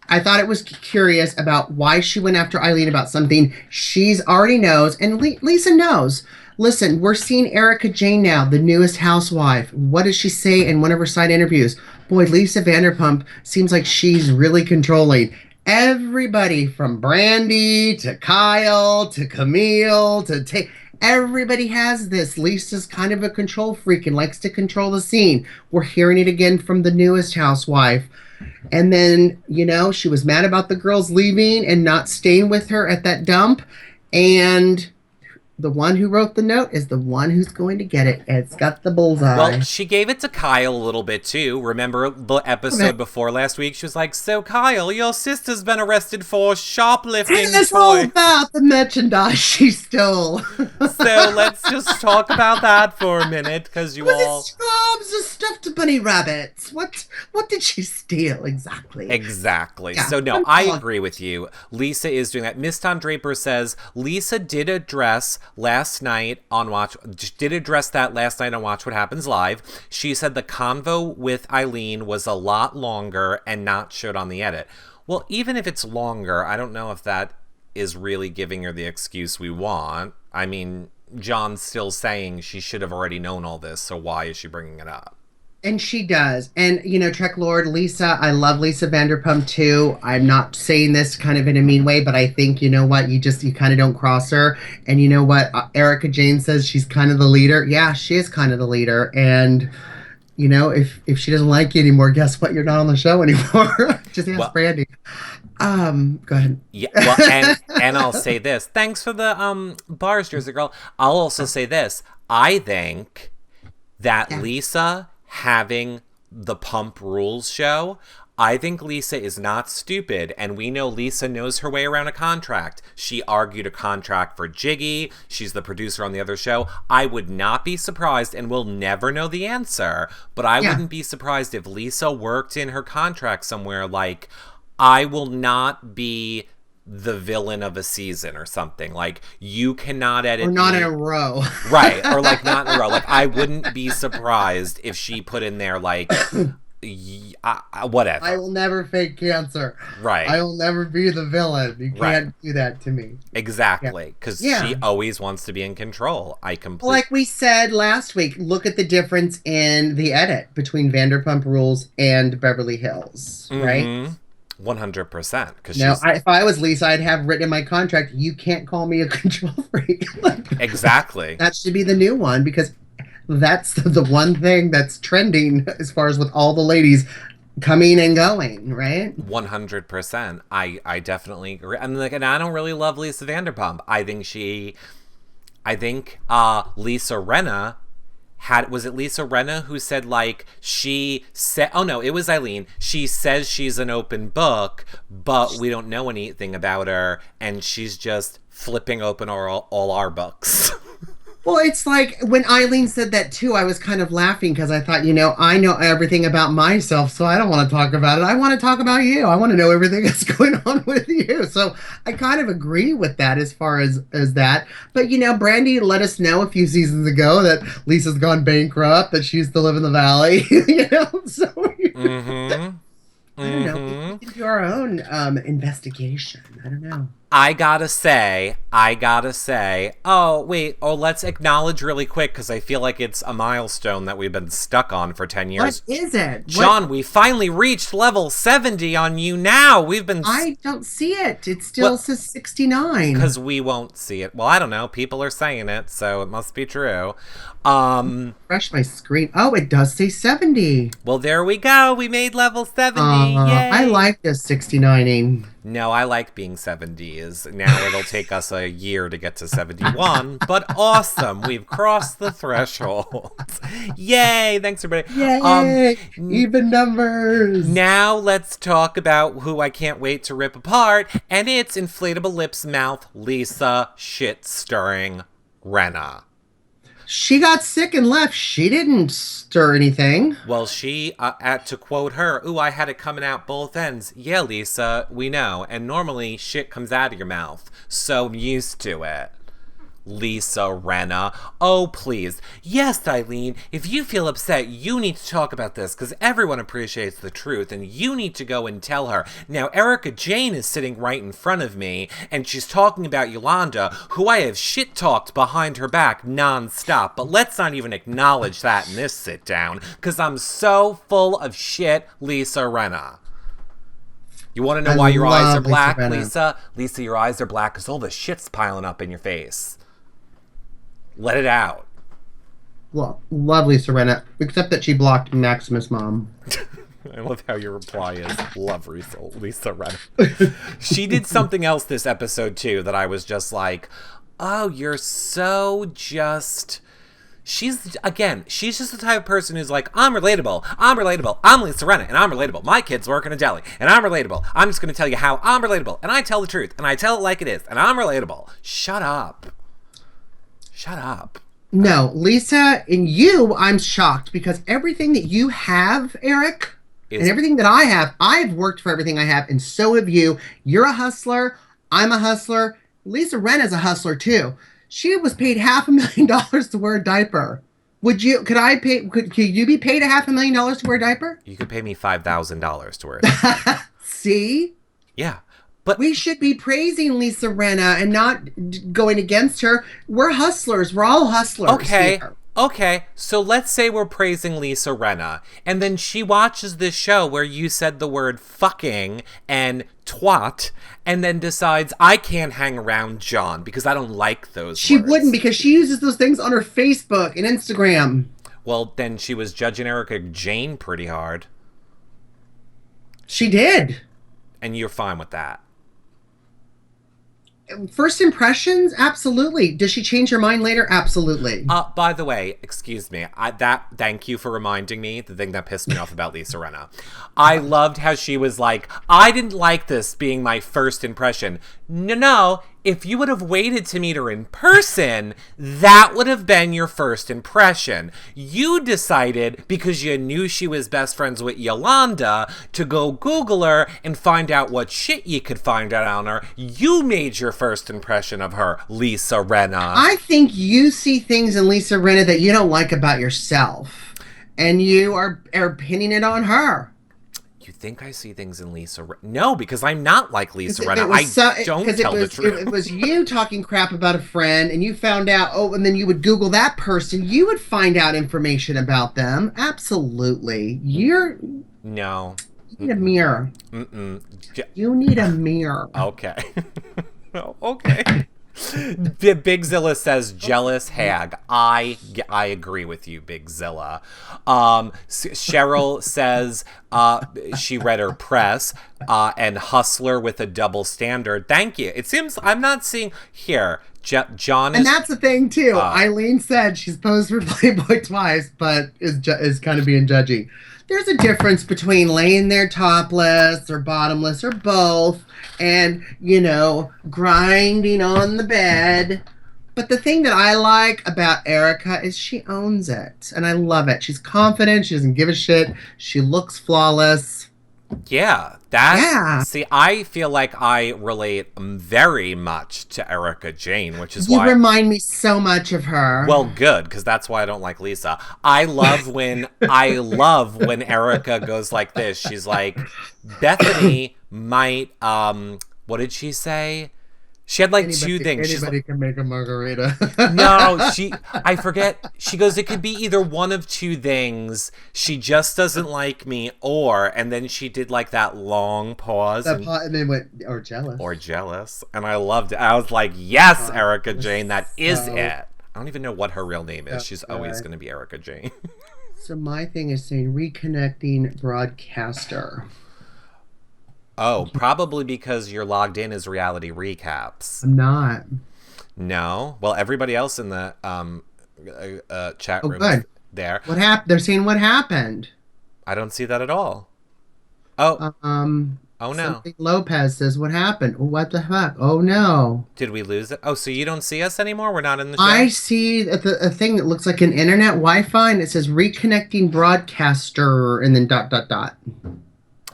I thought it was curious about why she went after Eileen about something she's already knows, and Lisa knows. Listen, we're seeing Erica Jane now, the newest housewife. What does she say in one of her side interviews? Boy, Lisa Vanderpump seems like she's really controlling everybody from Brandy to Kyle to Camille to everybody has this. Lisa's kind of a control freak and likes to control the scene. We're hearing it again from the newest housewife. And then, she was mad about the girls leaving and not staying with her at that dump. And the one who wrote the note is the one who's going to get it. It's got the Well, bullseye. she gave it to Kyle a little bit too. Remember the episode before last week? She was like, "So Kyle, your sister's been arrested for shoplifting It's all toy." about the merchandise she stole. So let's just talk about that for a minute, because you Was it all scrubs or stuffed bunny rabbits? What did she steal exactly? exactly. Yeah, So no, I'm I calling. agree with you. Lisa is doing that. Miss Tom Draper says Lisa did address that last night on Watch What Happens Live. She said the convo with Eileen was a lot longer and not showed on the edit. Well, even if it's longer, I don't know if that is really giving her the excuse we want. I mean, John's still saying she should have already known all this, so why is she bringing it up? And she does. And, Trek Lord, Lisa, I love Lisa Vanderpump too. I'm not saying this kind of in a mean way, but I think, you know what, you kind of don't cross her. And you know what, Erica Jane says she's kind of the leader. Yeah, she is kind of the leader. And, if she doesn't like you anymore, guess what? You're not on the show anymore. Just ask Well, Brandy. Go ahead. yeah, well, and I'll say this. Thanks for the bars, Jersey girl. I'll also say this. I think that Yeah. Lisa having the Pump Rules show, I think Lisa is not stupid, and we know Lisa knows her way around a contract. She argued a contract for Jiggy. She's the producer on the other show. I would not be surprised, and we'll never know the answer, but I Yeah. wouldn't be surprised if Lisa worked in her contract somewhere like, I will not be the villain of a season or something. Like, you cannot Or edit not in me. a row. Right, or like not in a row. Like, I wouldn't be surprised if she put in there like, whatever. I will never fake cancer. Right. I will never be the villain. You Right. can't do that to me. Exactly, because Yeah. she always wants to be in control. I completely Like we said last week, look at the difference in the edit between Vanderpump Rules and Beverly Hills, right? 100%. Because Now, she's if I was Lisa, I'd have written in my contract, you can't call me a control freak. Like, exactly. that should be the new one because that's the one thing that's trending as far as with all the ladies coming and going, right? 100%. I definitely agree. And I don't really love Lisa Vanderpump. I think Lisa Renna was it Lisa Renna who said, like, she said, oh no, it was Eileen. She says she's an open book, but we don't know anything about her, and she's just flipping open all our books. Well, it's like when Eileen said that too, I was kind of laughing because I thought, I know everything about myself, so I don't want to talk about it. I want to talk about you. I want to know everything that's going on with you. So I kind of agree with that as far as that. But Brandy let us know a few seasons ago that Lisa's gone bankrupt, that she used to live in the valley. So Mm-hmm. I don't know. We can do our own investigation. I don't know. I gotta say, oh, wait, let's acknowledge really quick, because I feel like it's a milestone that we've been stuck on for 10 years. What is it? John, we finally reached level 70 on you now. We've been... I don't see it. It still says 69. Because we won't see it. Well, I don't know. People are saying it, so it must be true. Refresh my screen. Oh, it does say 70. Well, there we go. We made level 70. Yay. I like this 69ing. No, I like being 70s. Now it'll take us a year to get to 71, but awesome. We've crossed the threshold. Yay. Thanks, everybody. Yay. Even numbers. Now let's talk about who I can't wait to rip apart, and it's Inflatable Lips Mouth Lisa Shit-Stirring Rinna. She got sick and left. She didn't stir anything. Well, she, to quote her, ooh, I had it coming out both ends. Yeah, Lisa, we know. And normally shit comes out of your mouth. So I'm used to it. Lisa Rinna. Oh, please. Yes, Eileen, if you feel upset, you need to talk about this, because everyone appreciates the truth, and you need to go and tell her. Now, Erica Jane is sitting right in front of me, and she's talking about Yolanda, who I have shit-talked behind her back non-stop, but let's not even acknowledge that in this sit-down, because I'm so full of shit, Lisa Rinna. You want to know why your eyes are black, Lisa? Lisa, your eyes are black because all the shit's piling up in your face. Let it out. Well, lovely Serena, except that she blocked Maximus' mom. I love how your reply is, love Lisa Rinna. She did something else this episode, too, that I was just like, oh, you're so just... She's just the type of person who's like, I'm relatable, I'm Lisa Rinna, and I'm relatable. My kids work in a deli, and I'm relatable. I'm just going to tell you how I'm relatable, and I tell the truth, and I tell it like it is, and I'm relatable. Shut up. Shut up. No, Lisa, in you, I'm shocked because everything that you have, Eric, and everything that I have, I've worked for everything I have, and so have you. You're a hustler. I'm a hustler. Lisa Rinna's a hustler, too. She was paid $500,000 to wear a diaper. Could you be paid $500,000 to wear a diaper? You could pay me $5,000 to wear a diaper. See? Yeah. But we should be praising Lisa Rinna and not going against her. We're hustlers. We're all hustlers. Okay. So let's say we're praising Lisa Rinna, and then she watches this show where you said the word fucking and twat, and then decides I can't hang around John because I don't like those words. She wouldn't, because she uses those things on her Facebook and Instagram. Well, then she was judging Erica Jane pretty hard. She did. And you're fine with that. First impressions, absolutely. Does she change her mind later? Absolutely. By the way, excuse me. Thank you for reminding me the thing that pissed me off about Lisa Rinna. I loved how she was like, I didn't like this being my first impression. No. If you would have waited to meet her in person, that would have been your first impression. You decided, because you knew she was best friends with Yolanda, to go Google her and find out what shit you could find out on her. You made your first impression of her, Lisa Rinna. I think you see things in Lisa Rinna that you don't like about yourself, and you are pinning it on her. You think I see things in Lisa Rinna? No, because I'm not like Lisa Rinna. I don't tell the truth. It was you talking crap about a friend, and you found out, and then you would Google that person. You would find out information about them. Absolutely. No. You need a mirror. You need a mirror. Okay. Okay. Big Zilla says jealous hag. I agree with you, Big Zilla. Cheryl says she read her press and hustler with a double standard. Thank you. It seems I'm not seeing here. John is, and that's the thing too. Eileen said she's posed for Playboy twice, but is kind of being judgy. There's a difference between laying there topless or bottomless or both and, grinding on the bed. But the thing that I like about Erica is she owns it. And I love it. She's confident. She doesn't give a shit. She looks flawless. Yeah. See, I feel like I relate very much to Erica Jane, which is why... You remind me so much of her. Well, good, because that's why I don't like Lisa. I love when Erica goes like this. She's like, Bethany might, what did she say? She had like two things. Anybody can make a margarita. No, I forget. She goes, it could be either one of two things. She just doesn't like me, and then she did like that long pause. And then went, or jealous. Or jealous. And I loved it. I was like, yes, Erica Jane, that is it. I don't even know what her real name is. She's always going to be Erica Jane. So my thing is saying reconnecting broadcaster. Oh, probably because you're logged in as reality recaps. I'm not. No? Well, everybody else in the chat room is there. What happened? They're saying what happened. I don't see that at all. Oh. Oh, no. Lopez says, what happened? What the heck? Oh, no. Did we lose it? Oh, so you don't see us anymore? We're not in the show? I see a thing that looks like an internet Wi-Fi, and it says reconnecting broadcaster, and then ...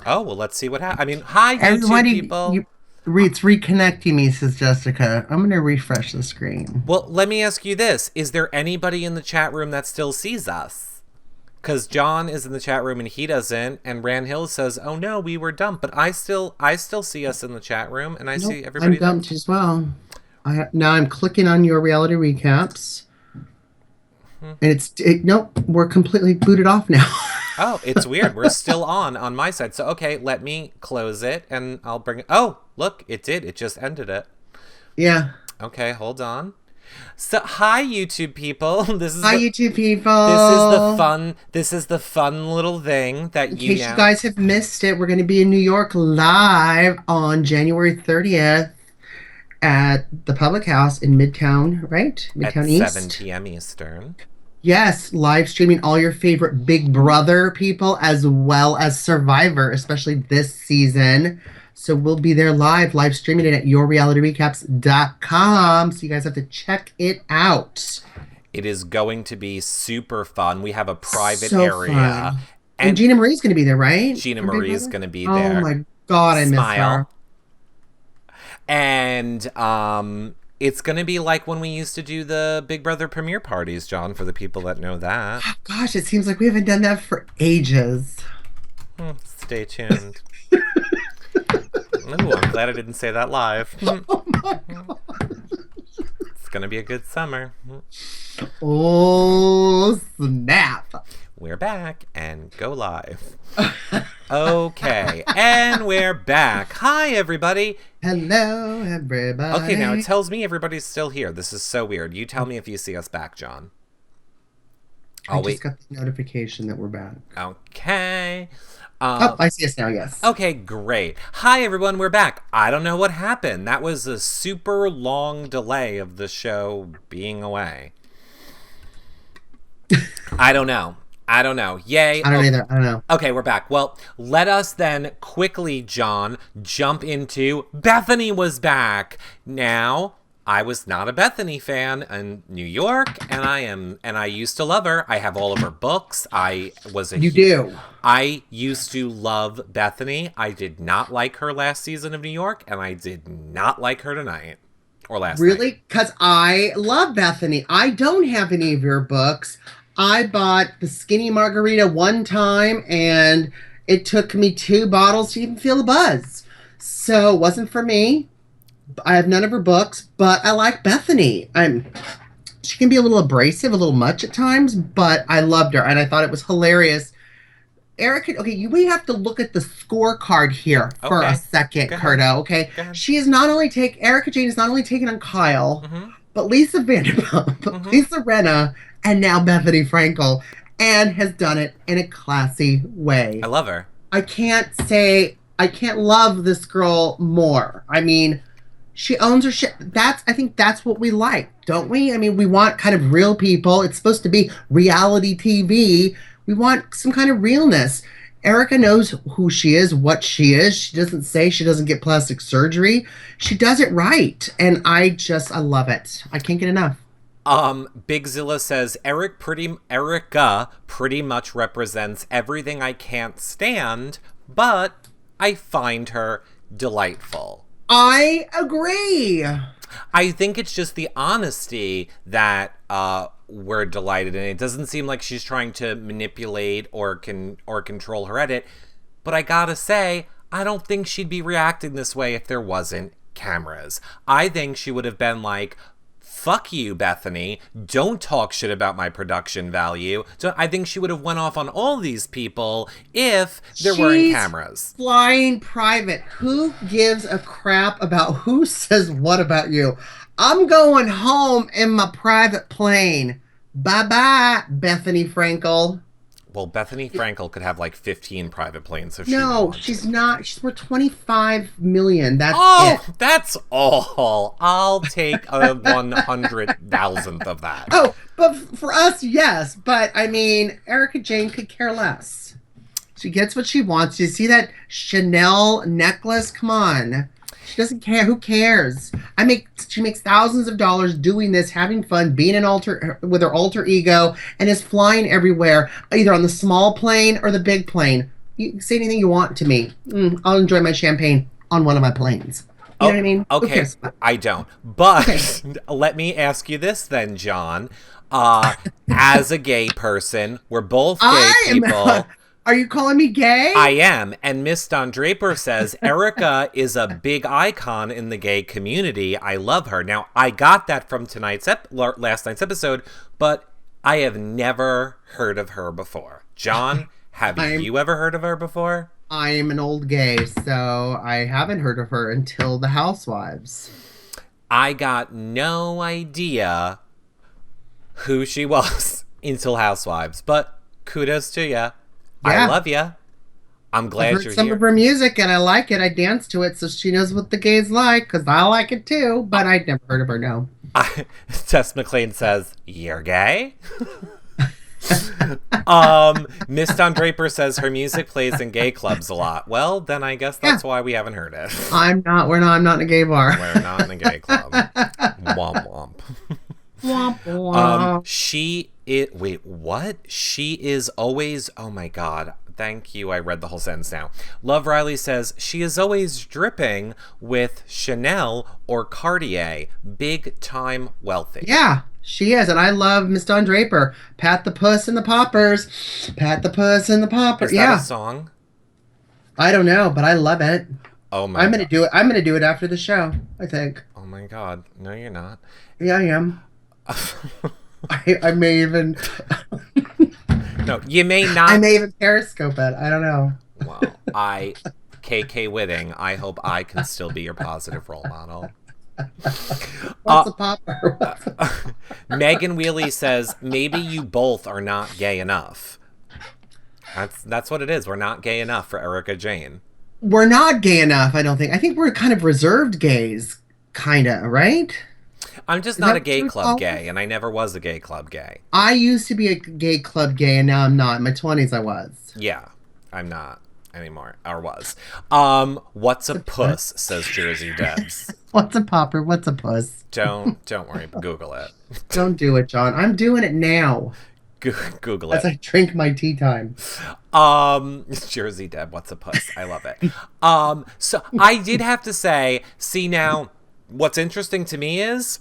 Oh, well, let's see what happens. I mean, hi, YouTube people. It's reconnecting me, says Jessica. I'm going to refresh the screen. Well, let me ask you this. Is there anybody in the chat room that still sees us? Because John is in the chat room and he doesn't, and Ran Hill says, "Oh no, we were dumped." But I still see us in the chat room, and I see everybody. I'm dumped as well. Now I'm clicking on your reality recaps, and nope, we're completely booted off now. Oh, it's weird. We're still on my side. So okay, let me close it, and I'll bring it. Oh, look, it did. It just ended it. Yeah. Okay, hold on. So, hi YouTube people. YouTube people. This is the fun little thing that in case you guys have missed it, we're going to be in New York live on January 30th at the Public House in Midtown, right? Midtown East. At 7 p.m. Eastern. Yes, live streaming all your favorite Big Brother people as well as Survivor, especially this season. So we'll be there live streaming it at yourrealityrecaps.com. So you guys have to check it out. It is going to be super fun. We have a private area. Fun. And Gina Marie's going to be there, right? Gina Marie is going to be there. Oh my God, I miss her. And it's going to be like when we used to do the Big Brother premiere parties, John, for the people that know that. Gosh, it seems like we haven't done that for ages. Stay tuned. Ooh, I'm glad I didn't say that live. Oh my God. It's going to be a good summer. Oh, snap. We're back and go live. Okay, and we're back. Hi, everybody. Hello, everybody. Okay, now it tells me everybody's still here. This is so weird. You tell me if you see us back, John. I just got the notification that we're back. Okay. I see us now, yes. Okay, great. Hi, everyone. We're back. I don't know what happened. That was a super long delay of the show being away. I don't know. Yay. I don't either. I don't know. Okay, we're back. Well, let us then quickly, John, jump into Bethany was back. Now, I was not a Bethany fan in New York, and I used to love her. I have all of her books. I used to love Bethany. I did not like her last season of New York, and I did not like her tonight. Or last night. Really? Because I love Bethany. I don't have any of your books. I bought the Skinny Margarita one time, and it took me 2 bottles to even feel the buzz. So it wasn't for me. I have none of her books, but I like Bethany. She can be a little abrasive, a little much at times, but I loved her, and I thought it was hilarious. Erica, okay, we have to look at the scorecard here for a second, Curto, okay? She is not only Erica Jane is not only taking on Kyle, but Lisa Vanderpump, Lisa Rinna, and now Bethany Frankel, and has done it in a classy way. I love her. I can't love this girl more. I mean, she owns her shit. I think that's what we like, don't we? I mean, we want kind of real people. It's supposed to be reality TV. We want some kind of realness. Erica knows who she is, what she is. She doesn't say she doesn't get plastic surgery. She does it right. And I love it. I can't get enough. Big Zilla says, Erica pretty much represents everything I can't stand, but I find her delightful. I agree. I think it's just the honesty that we're delighted in. It doesn't seem like she's trying to manipulate or control her edit. But I gotta say, I don't think she'd be reacting this way if there wasn't cameras. I think she would have been like, fuck you, Bethany. Don't talk shit about my production value. So I think she would have went off on all these people if there weren't cameras. Flying private. Who gives a crap about who says what about you? I'm going home in my private plane. Bye-bye, Bethany Frankel. Well, Bethany Frankel could have like 15 private planes if she No, she's not. She's worth $25 million. That's it. That's all. I'll take a 100,000th of that. Oh, but for us, yes. But I mean, Erica Jane could care less. She gets what she wants. You see that Chanel necklace? Come on. She doesn't care. Who cares? She makes thousands of dollars doing this, having fun, being with her alter ego, and is flying everywhere, either on the small plane or the big plane. You can say anything you want to me. I'll enjoy my champagne on one of my planes. You know what I mean? Okay, I don't. But let me ask you this then, John. As a gay person, we're both gay people. Are you calling me gay? I am. And Miss Don Draper says, Erica is a big icon in the gay community. I love her. Now, I got that from last night's episode, but I have never heard of her before. John, have you ever heard of her before? I am an old gay, so I haven't heard of her until The Housewives. I got no idea who she was until Housewives, but kudos to ya. Yeah. I love you. I'm glad you're here. Some of her music, and I like it. I dance to it, so she knows what the gays like, because I like it too, but I'd never heard of her, no. Tess McLean says, you're gay? Miss Don Draper says her music plays in gay clubs a lot. Well, then I guess that's why we haven't heard it. I'm not in a gay bar. We're not in a gay club. Womp womp. Womp womp. Wait, what? She is always, oh my God. Thank you. I read the whole sentence now. Love Riley says, she is always dripping with Chanel or Cartier. Big time wealthy. Yeah, she is. And I love Miss Don Draper. Pat the puss and the poppers. Pat the puss and the poppers. Is that a song? I don't know, but I love it. Oh my God. I'm going to do it. I'm going to do it after the show, I think. Oh my God. No, you're not. Yeah, I am. I may even... No, you may not. I may even Periscope it. I don't know. Well, KK Whitting, I hope I can still be your positive role model. What's a popper? Megan Wheely says, maybe you both are not gay enough. That's what it is. We're not gay enough for Erica Jane. We're not gay enough, I don't think. I think we're kind of reserved gays, kind of, right? I'm just not a gay club gay, and I never was a gay club gay. I used to be a gay club gay, and now I'm not. In my 20s, I was. Yeah, I'm not anymore, or was. What's a puss, says Jersey Debs. What's a popper? What's a puss? Don't worry, Google it. Don't do it, John. I'm doing it now. Google it. As I drink my tea time. Jersey Deb, what's a puss? I love it. So I did have to say, see now... What's interesting to me is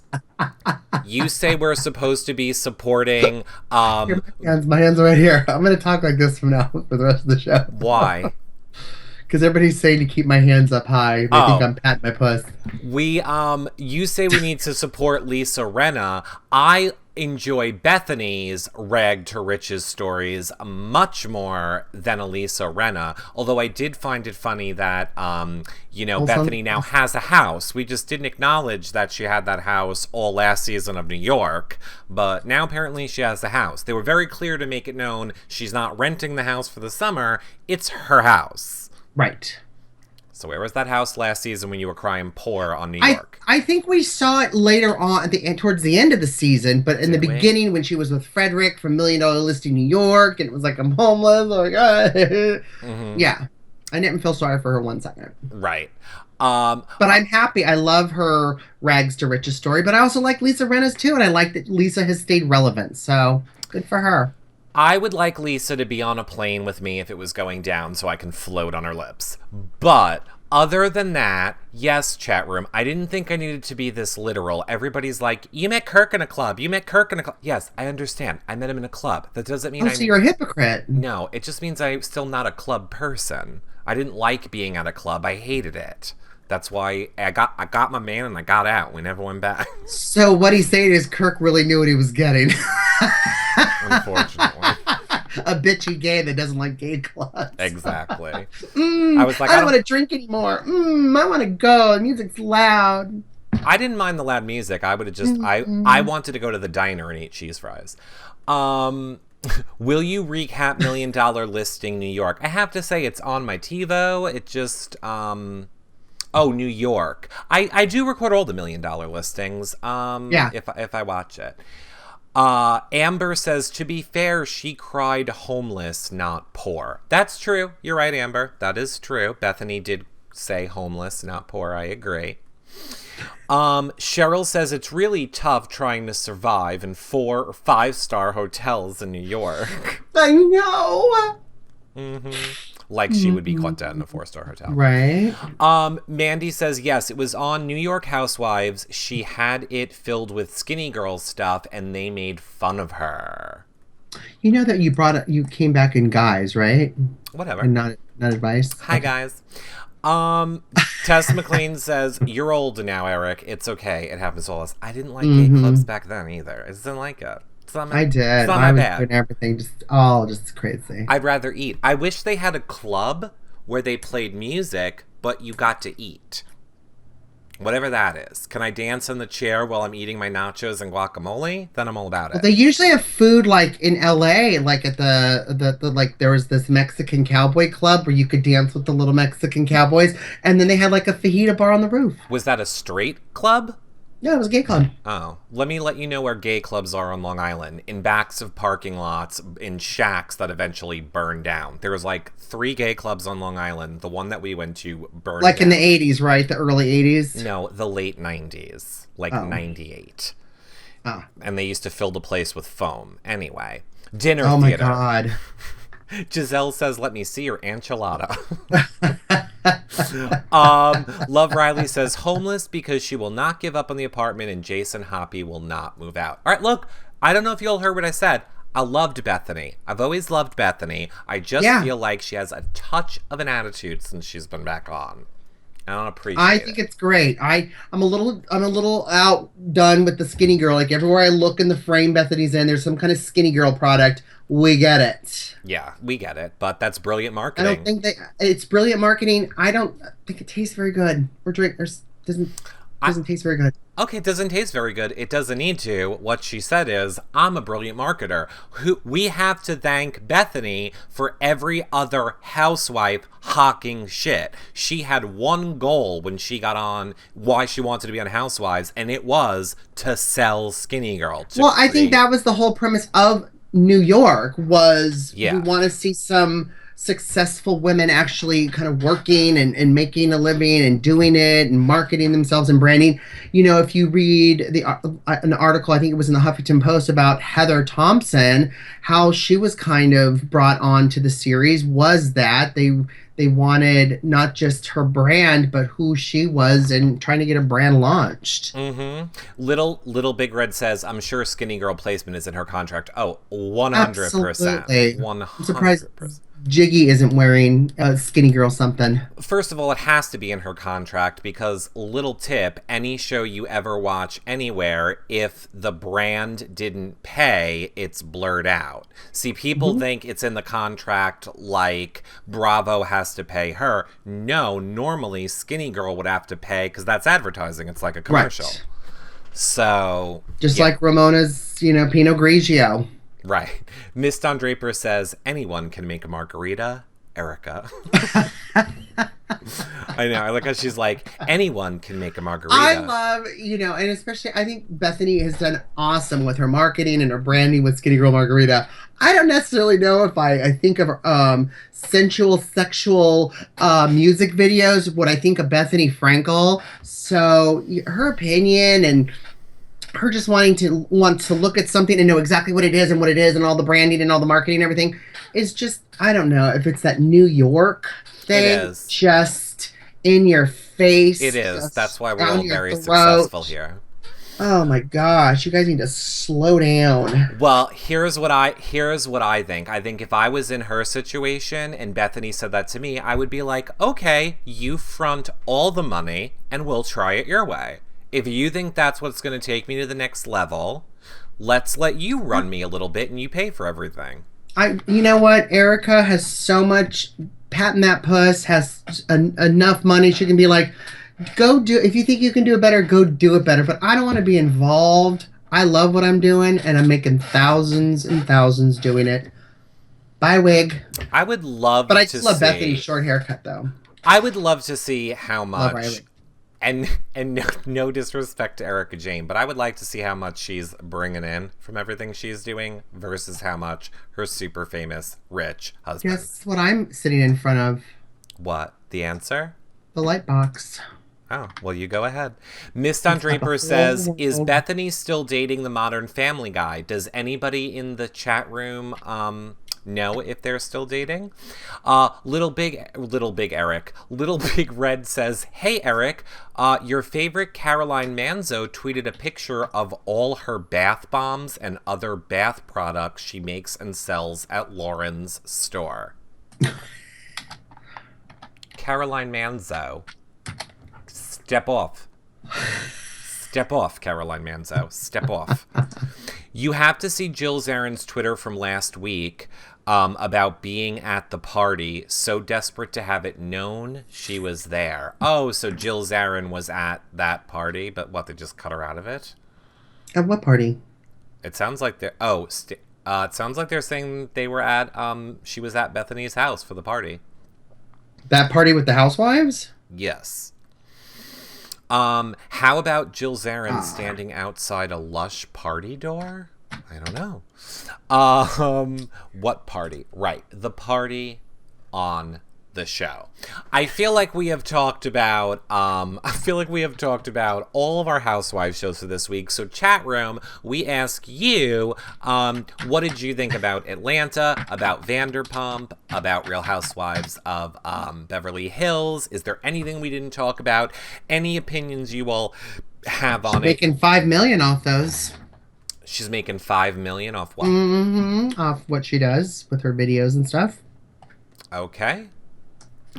you say we're supposed to be supporting my hands are right here. I'm going to talk like this from now for the rest of the show. Why? Because everybody's saying to keep my hands up high. They think I'm patting my puss. You say we need to support Lisa Rinna. I enjoy Bethany's rag to riches stories much more than Lisa Rinna. Although I did find it funny that, Bethany now has a house. We just didn't acknowledge that she had that house all last season of New York. But now apparently she has the house. They were very clear to make it known she's not renting the house for the summer. It's her house. Right. So where was that house last season when you were crying poor on New York? I think we saw it later on towards the end of the season, but in the beginning when she was with Frederick from $1 Million Listing New York, and it was like, I'm homeless. Like, Yeah. I didn't feel sorry for her 1 second. Right. But I'm happy. I love her rags to riches story, but I also like Lisa Rinna's too, and I like that Lisa has stayed relevant. So good for her. I would like Lisa to be on a plane with me if it was going down so I can float on her lips. But other than that, yes, chat room, I didn't think I needed to be this literal. Everybody's like, you met Kirk in a club. You met Kirk in a club. Yes, I understand. I met him in a club. That doesn't mean so you're a hypocrite. No, it just means I'm still not a club person. I didn't like being at a club. I hated it. That's why I got my man and I got out. We never went back. So what he's saying is Kirk really knew what he was getting. Unfortunately. A bitchy gay that doesn't like gay clubs. Exactly. I was like, I don't want to drink anymore. I want to go. The music's loud. I didn't mind the loud music. I would have just I wanted to go to the diner and eat cheese fries. Will you recap $1 Million Listing New York? I have to say it's on my TiVo. It just New York. I do record all the $1 Million listings. If I watch it. Amber says, to be fair, she cried homeless, not poor. That's true. You're right, Amber. That is true. Bethany did say homeless, not poor. I agree. Cheryl says it's really tough trying to survive in 4 or 5-star hotels in New York. I know. Like she would be caught dead in a 4-star hotel. Right. Mandy says, yes, it was on New York Housewives. She had it filled with skinny girl stuff and they made fun of her. You know that you came back in guys, right? Whatever. And not advice. Hi, guys. Tess McLean says, you're old now, Eric. It's okay. It happens to all us. I didn't like gay clubs back then either. I just didn't like it. I did. It's not I was bad. doing everything just crazy. I'd rather eat. I wish they had a club where they played music, but you got to eat. Whatever that is. Can I dance in the chair while I'm eating my nachos and guacamole? Then I'm all about it. Well, they usually have food like in LA, like at the like there was this Mexican cowboy club where you could dance with the little Mexican cowboys, and then they had like a fajita bar on the roof. Was that a straight club? Yeah, it was a gay club. Oh, let me let you know where gay clubs are on Long Island. In backs of parking lots, in shacks that eventually burned down. There was like 3 gay clubs on Long Island. The one that we went to burned like down. In the 80s, right? The early 80s? No, the late 90s. Like 98. Oh. And they used to fill the place with foam. Anyway, dinner theater. Oh my God. Giselle says, let me see your enchilada. Love Riley says, homeless because she will not give up on the apartment and Jason Hoppy will not move out. All right, look, I don't know if you all heard what I said. I loved Bethany. I've always loved Bethany. I just feel like she has a touch of an attitude since she's been back on. I don't appreciate it. I think it's great. I'm a little outdone with the skinny girl. Like everywhere I look in the frame Bethany's in, there's some kind of skinny girl product. We get it. Yeah, we get it. But that's brilliant marketing. I don't think it's brilliant marketing. I don't think it tastes very good. Doesn't taste very good. Okay, it doesn't taste very good. It doesn't need to. What she said is, I'm a brilliant marketer. We have to thank Bethany for every other housewife hawking shit. She had one goal when she got on, why she wanted to be on Housewives, and it was to sell Skinny Girl. Well, I think that was the whole premise of New York was we want to see some successful women actually kind of working and making a living and doing it and marketing themselves and branding. You know, if you read an article, I think it was in the Huffington Post about Heather Thompson, how she was kind of brought on to the series was that they wanted not just her brand, but who she was and trying to get a brand launched. Mm-hmm. Little Big Red says, I'm sure Skinny Girl placement is in her contract. Oh, 100%. Absolutely. 100%. I'm surprised Jiggy isn't wearing a Skinny Girl something. First of all, it has to be in her contract because, little tip, any show you ever watch anywhere, if the brand didn't pay, it's blurred out. See, people think it's in the contract like Bravo has to pay her. No, normally Skinny Girl would have to pay because that's advertising. It's like a commercial. Right. So... Just like Ramona's, Pinot Grigio. Right. Miss Don Draper says, anyone can make a margarita. Erica. I know. I like how she's like, anyone can make a margarita. I love, and especially I think Bethany has done awesome with her marketing and her branding with Skinny Girl Margarita. I don't necessarily know if I think of sensual, sexual music videos, what I think of Bethany Frankel. So her opinion and her just want to look at something and know exactly what it is and all the branding and all the marketing and everything is just, I don't know if it's that New York thing. It is. Just in your face. It is. That's why we're all very successful here. Oh my gosh, you guys need to slow down. Well, here's what I think. I think if I was in her situation and Bethany said that to me, I would be like, "Okay, you front all the money and we'll try it your way. If you think that's what's going to take me to the next level, let's let you run me a little bit and you pay for everything." You know what? Erica has so much. Patting that puss has enough money. She can be like, go do. If you think you can do it better, go do it better. But I don't want to be involved. I love what I'm doing, and I'm making thousands and thousands doing it. Bye, wig. I would love But I to just love see Bethany's short haircut, though. I would love to see how Love much, Riley. and no disrespect to Erica Jane, but I would like to see how much she's bringing in from everything she's doing versus how much her super famous rich husband. Guess what I'm sitting in front of? What? The answer? The light box. Oh, well, you go ahead. Miss It's Don got the Draper whole says, "Is world. Bethany still dating the Modern Family guy? Does anybody in the chat room know if they're still dating?" Little Big Eric, Little Big Red says, "Hey Eric, your favorite Caroline Manzo tweeted a picture of all her bath bombs and other bath products she makes and sells at Lauren's store." Caroline Manzo. Step off. Step off, Caroline Manzo. Step off. You have to see Jill Zarin's Twitter from last week about being at the party, so desperate to have it known she was there. Oh, so Jill Zarin was at that party, but what, they just cut her out of it? At what party? It sounds like they're... it sounds like they're saying they were at... she was at Bethany's house for the party. That party with the housewives? Yes. How about Jill Zarin standing outside a Lush party door? I don't know. What party? Right, the party on the show. I feel like we have talked about all of our housewives shows for this week. So chat room, we ask you, what did you think about Atlanta, about Vanderpump, about Real Housewives of Beverly Hills? Is there anything we didn't talk about? Any opinions you all have on it? Making $5 million off those. She's making $5 million off what? Off what she does with her videos and stuff. Okay.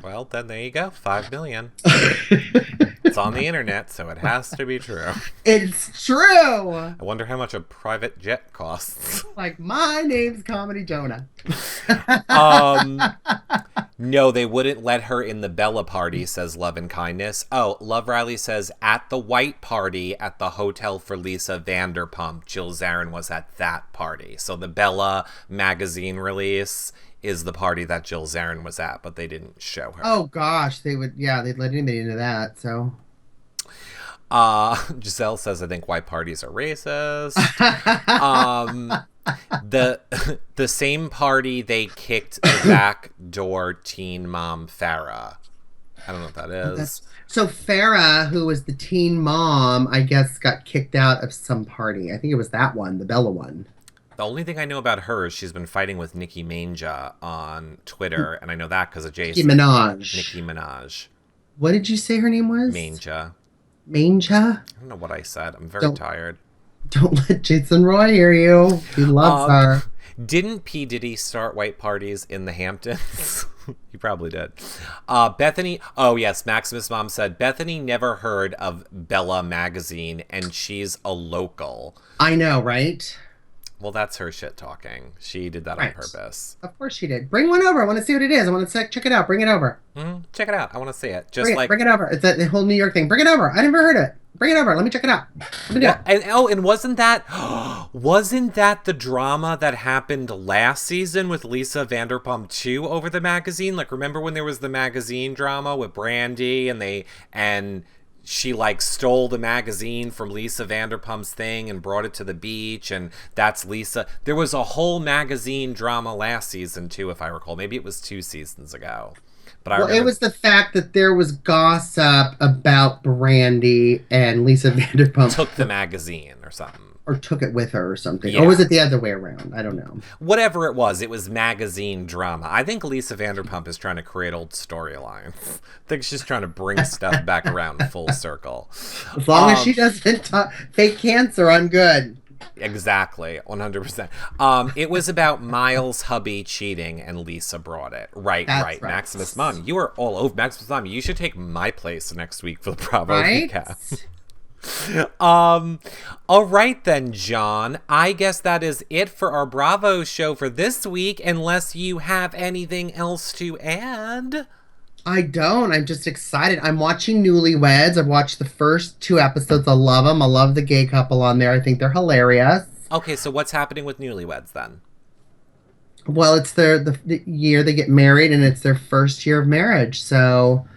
Well, then there you go. $5 million. It's on the internet, so it has to be true. It's true. I wonder how much a private jet costs. Like, my name's Comedy Jonah. No, they wouldn't let her in the Bella party, says Love and Kindness. Oh, Love Riley says, at the white party at the Hotel for Lisa Vanderpump, Jill Zarin was at that party. So the Bella magazine release is the party that Jill Zarin was at, but they didn't show her. Oh, gosh. They'd let anybody into that, so... Giselle says, I think white parties are racist. The same party they kicked the backdoor teen mom Farrah. I don't know what that is. So Farrah, who was the teen mom, I guess got kicked out of some party. I think it was that one, the Bella one. The only thing I know about her is she's been fighting with Nicki Manja on Twitter, and I know that because of Jason. Nicki Minaj. Nicki Minaj. What did you say her name was? Manja. Manja? I don't know what I said. I'm very tired. Don't let Jason Roy hear you. He loves her. Didn't P. Diddy start white parties in the Hamptons? He probably did. Bethany, oh yes, Maximus Mom said, Bethany never heard of Bella magazine, and she's a local. I know, right? Well, that's her shit talking. She did that on purpose. Of course she did. Bring one over. I want to see what it is. I want to check it out. Bring it over. Check it out. I want to see it. Bring it over. It's the whole New York thing. Bring it over. I never heard of it. Bring it over. Let me check it out. Let me do it. And wasn't that the drama that happened last season with Lisa Vanderpump 2 over the magazine? Like, remember when there was the magazine drama with Brandy and she like stole the magazine from Lisa Vanderpump's thing and brought it to the beach, and that's Lisa. There was a whole magazine drama last season too, if I recall. Maybe it was 2 seasons ago. But I Well, it remember was the fact that there was gossip about Brandy and Lisa Vanderpump, took the magazine or something. or took it with her or something. Or was Yeah. it the other way around? I don't know. Whatever it was magazine drama. I think Lisa Vanderpump is trying to create old storylines. I think she's trying to bring stuff back around full circle. As long as she doesn't fake cancer, I'm good. Exactly, 100%. It was about Miles' hubby cheating, and Lisa brought it. Right. That's right. Maximus Mom, you are all over Maximus Mom. You should take my place next week for the Bravo Right? recap. All right then, John. I guess that is it for our Bravo show for this week, unless you have anything else to add. I don't. I'm just excited. I'm watching Newlyweds. I've watched the first 2 episodes. I love them. I love the gay couple on there. I think they're hilarious. Okay, so what's happening with Newlyweds then? Well, it's the year they get married, and it's their first year of marriage. So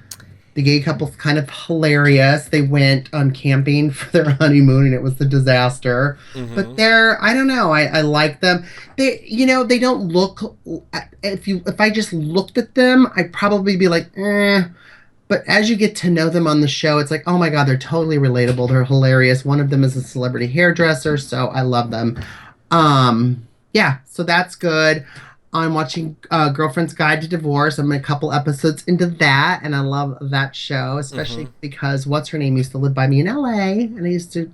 the gay couple's kind of hilarious. They went on camping for their honeymoon, and it was a disaster. Mm-hmm. But I don't know. I like them. They don't look. If I just looked at them, I'd probably be like, eh. But as you get to know them on the show, it's like, oh my God, they're totally relatable. They're hilarious. One of them is a celebrity hairdresser, so I love them. Yeah, so that's good. I'm watching Girlfriend's Guide to Divorce. I'm a couple episodes into that, and I love that show, especially because what's her name used to live by me in LA, and I used to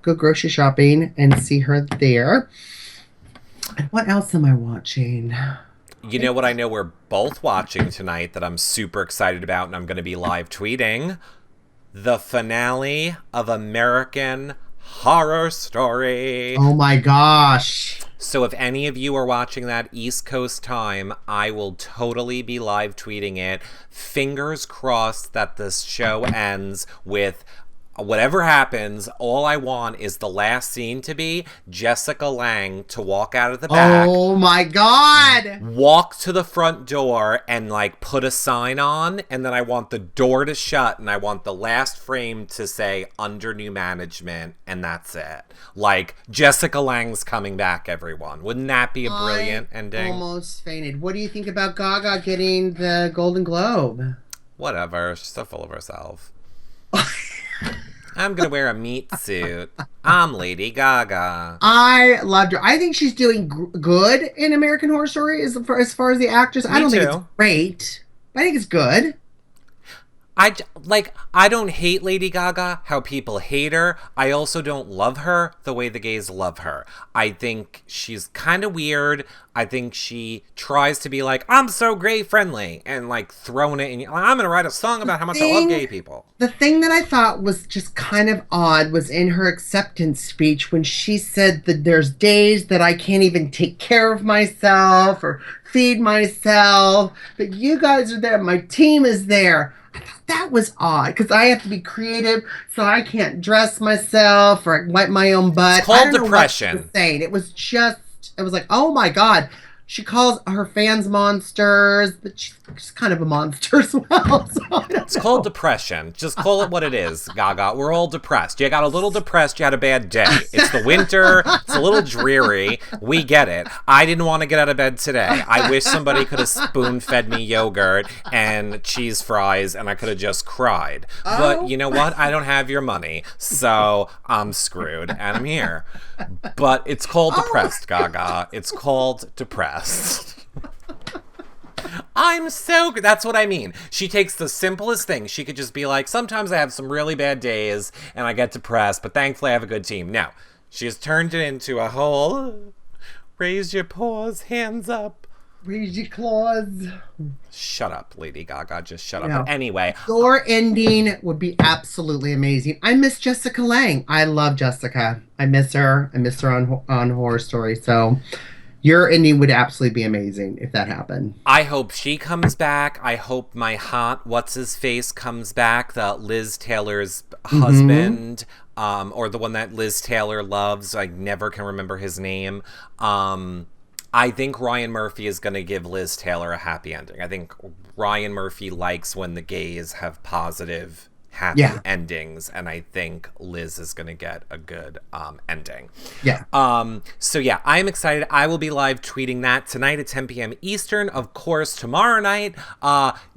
go grocery shopping and see her there. And what else am I watching? You know what I know we're both watching tonight that I'm super excited about, and I'm going to be live tweeting? The finale of American Horror Story. Oh my gosh. So if any of you are watching that East Coast time, I will totally be live tweeting it. Fingers crossed that this show ends with whatever happens. All I want is the last scene to be Jessica Lange to walk out of the back. Oh my God. Walk to the front door and like put a sign on, and then I want the door to shut, and I want the last frame to say under new management, and that's it. Like, Jessica Lange's coming back, everyone. Wouldn't that be a brilliant ending? Almost fainted. What do you think about Gaga getting the Golden Globe? Whatever, she's so full of herself. I'm gonna wear a meat suit. I'm Lady Gaga. I loved her. I think she's doing good in American Horror Story as far as the actress. I don't think it's great, but I think it's good. I don't hate Lady Gaga how people hate her. I also don't love her the way the gays love her. I think she's kind of weird. I think she tries to be like, I'm so gay friendly, and like throwing it in. I'm gonna write a song about how much I love gay people. The thing that I thought was just kind of odd was in her acceptance speech when she said that there's days that I can't even take care of myself or feed myself, but you guys are there. My team is there. I thought that was odd because I have to be creative, so I can't dress myself or wipe my own butt. It's called I don't know depression. what she was saying. It was like, oh my God. She calls her fans monsters, but she's kind of a monster as well. So it's called depression. Just call it what it is, Gaga. We're all depressed. You got a little depressed. You had a bad day. It's the winter. It's a little dreary. We get it. I didn't want to get out of bed today. I wish somebody could have spoon-fed me yogurt and cheese fries, and I could have just cried. But you know what? I don't have your money, so I'm screwed, and I'm here. But it's called depressed, Gaga. It's called depressed. I'm so good. That's what I mean. She takes the simplest thing. She could just be like, sometimes I have some really bad days and I get depressed, but thankfully I have a good team. No, she has turned it into a whole raise your paws, hands up. Raise your claws. Shut up, Lady Gaga. Just shut up. No. But anyway. Your ending would be absolutely amazing. I miss Jessica Lange. I love Jessica. I miss her. I miss her on Horror Story. So your ending would absolutely be amazing if that happened. I hope she comes back. I hope my hot what's-his-face comes back, the Liz Taylor's husband, or the one that Liz Taylor loves. I never can remember his name. I think Ryan Murphy is going to give Liz Taylor a happy ending. I think Ryan Murphy likes when the gays have positive happy endings, and I think Liz is going to get a good ending. Yeah. So yeah, I'm excited. I will be live tweeting that tonight at 10 p.m. Eastern. Of course, tomorrow night,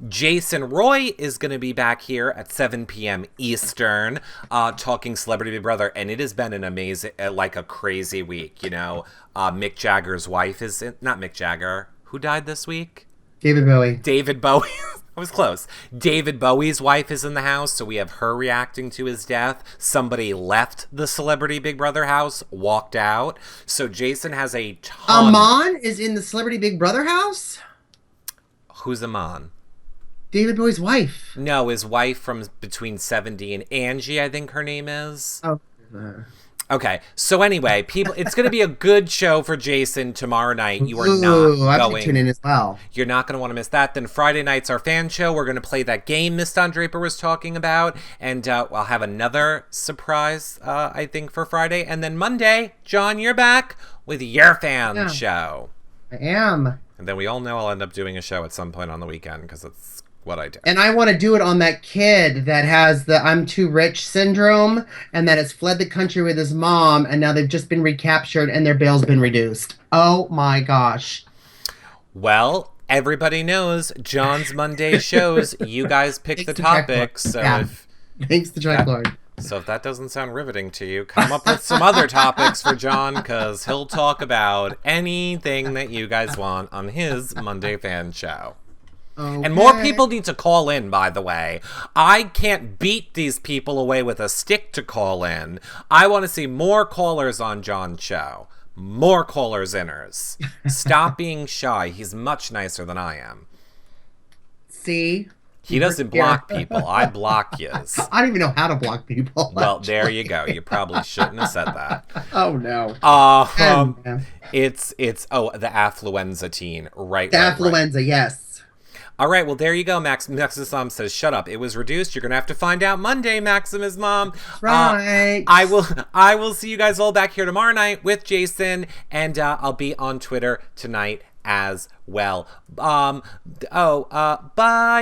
Jason Roy is going to be back here at 7 p.m. Eastern, talking Celebrity Big Brother, and it has been an amazing, like a crazy week. You know, Mick Jagger's wife is not Mick Jagger. Who died this week? David Bowie. David Bowie. I was close. David Bowie's wife is in the house, so we have her reacting to his death. Somebody left the Celebrity Big Brother house, walked out. So Jason has a ton. Amon is in the Celebrity Big Brother house? Who's Amon? David Bowie's wife. No, his wife from between 70 and Angie, I think her name is. Oh. Okay, so anyway, people, it's going to be a good show for Jason tomorrow night. You are I'm going to tune in as well. You're not going to want to miss that. Then Friday night's our fan show. We're going to play that game Miss Don Draper was talking about, and I'll have another surprise, I think, for Friday. And then Monday, John, you're back with your fan show. I am. And then we all know I'll end up doing a show at some point on the weekend because it's what I do. And I want to do it on that kid that has the I'm too rich syndrome and that has fled the country with his mom and now they've just been recaptured and their bail's been reduced. Oh my gosh. Well, everybody knows John's Monday shows. You guys pick the topics. So thanks to Drug Lord. So if that doesn't sound riveting to you, come up with some other topics for John, because he'll talk about anything that you guys want on his Monday fan show. Okay. And more people need to call in, by the way. I can't beat these people away with a stick to call in. I want to see more callers on John's show. More callers inners. Stop being shy. He's much nicer than I am. See? He doesn't block people. I block yous. I don't even know how to block people. Well, there you go. You probably shouldn't have said that. Oh, no. It's the affluenza teen. Right. The affluenza, yes. All right, well, there you go. Maximus' mom says, shut up. It was reduced. You're going to have to find out Monday, Maximus' mom. Right. I will see you guys all back here tomorrow night with Jason, and I'll be on Twitter tonight as well. Bye,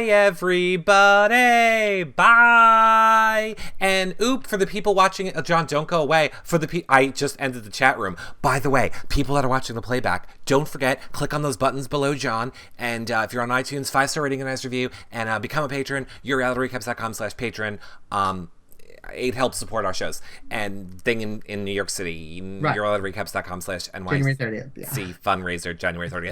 everybody. Bye. And for the people watching it, John, don't go away. I just ended the chat room. By the way, people that are watching the playback, don't forget, click on those buttons below John. And if you're on iTunes, 5-star rating and nice review, and become a patron. YourRealityRecaps.com/patron. It helps support our shows. And thing in New York City, YourRealityRecaps.com/NYC January 30th. fundraiser, January 30th.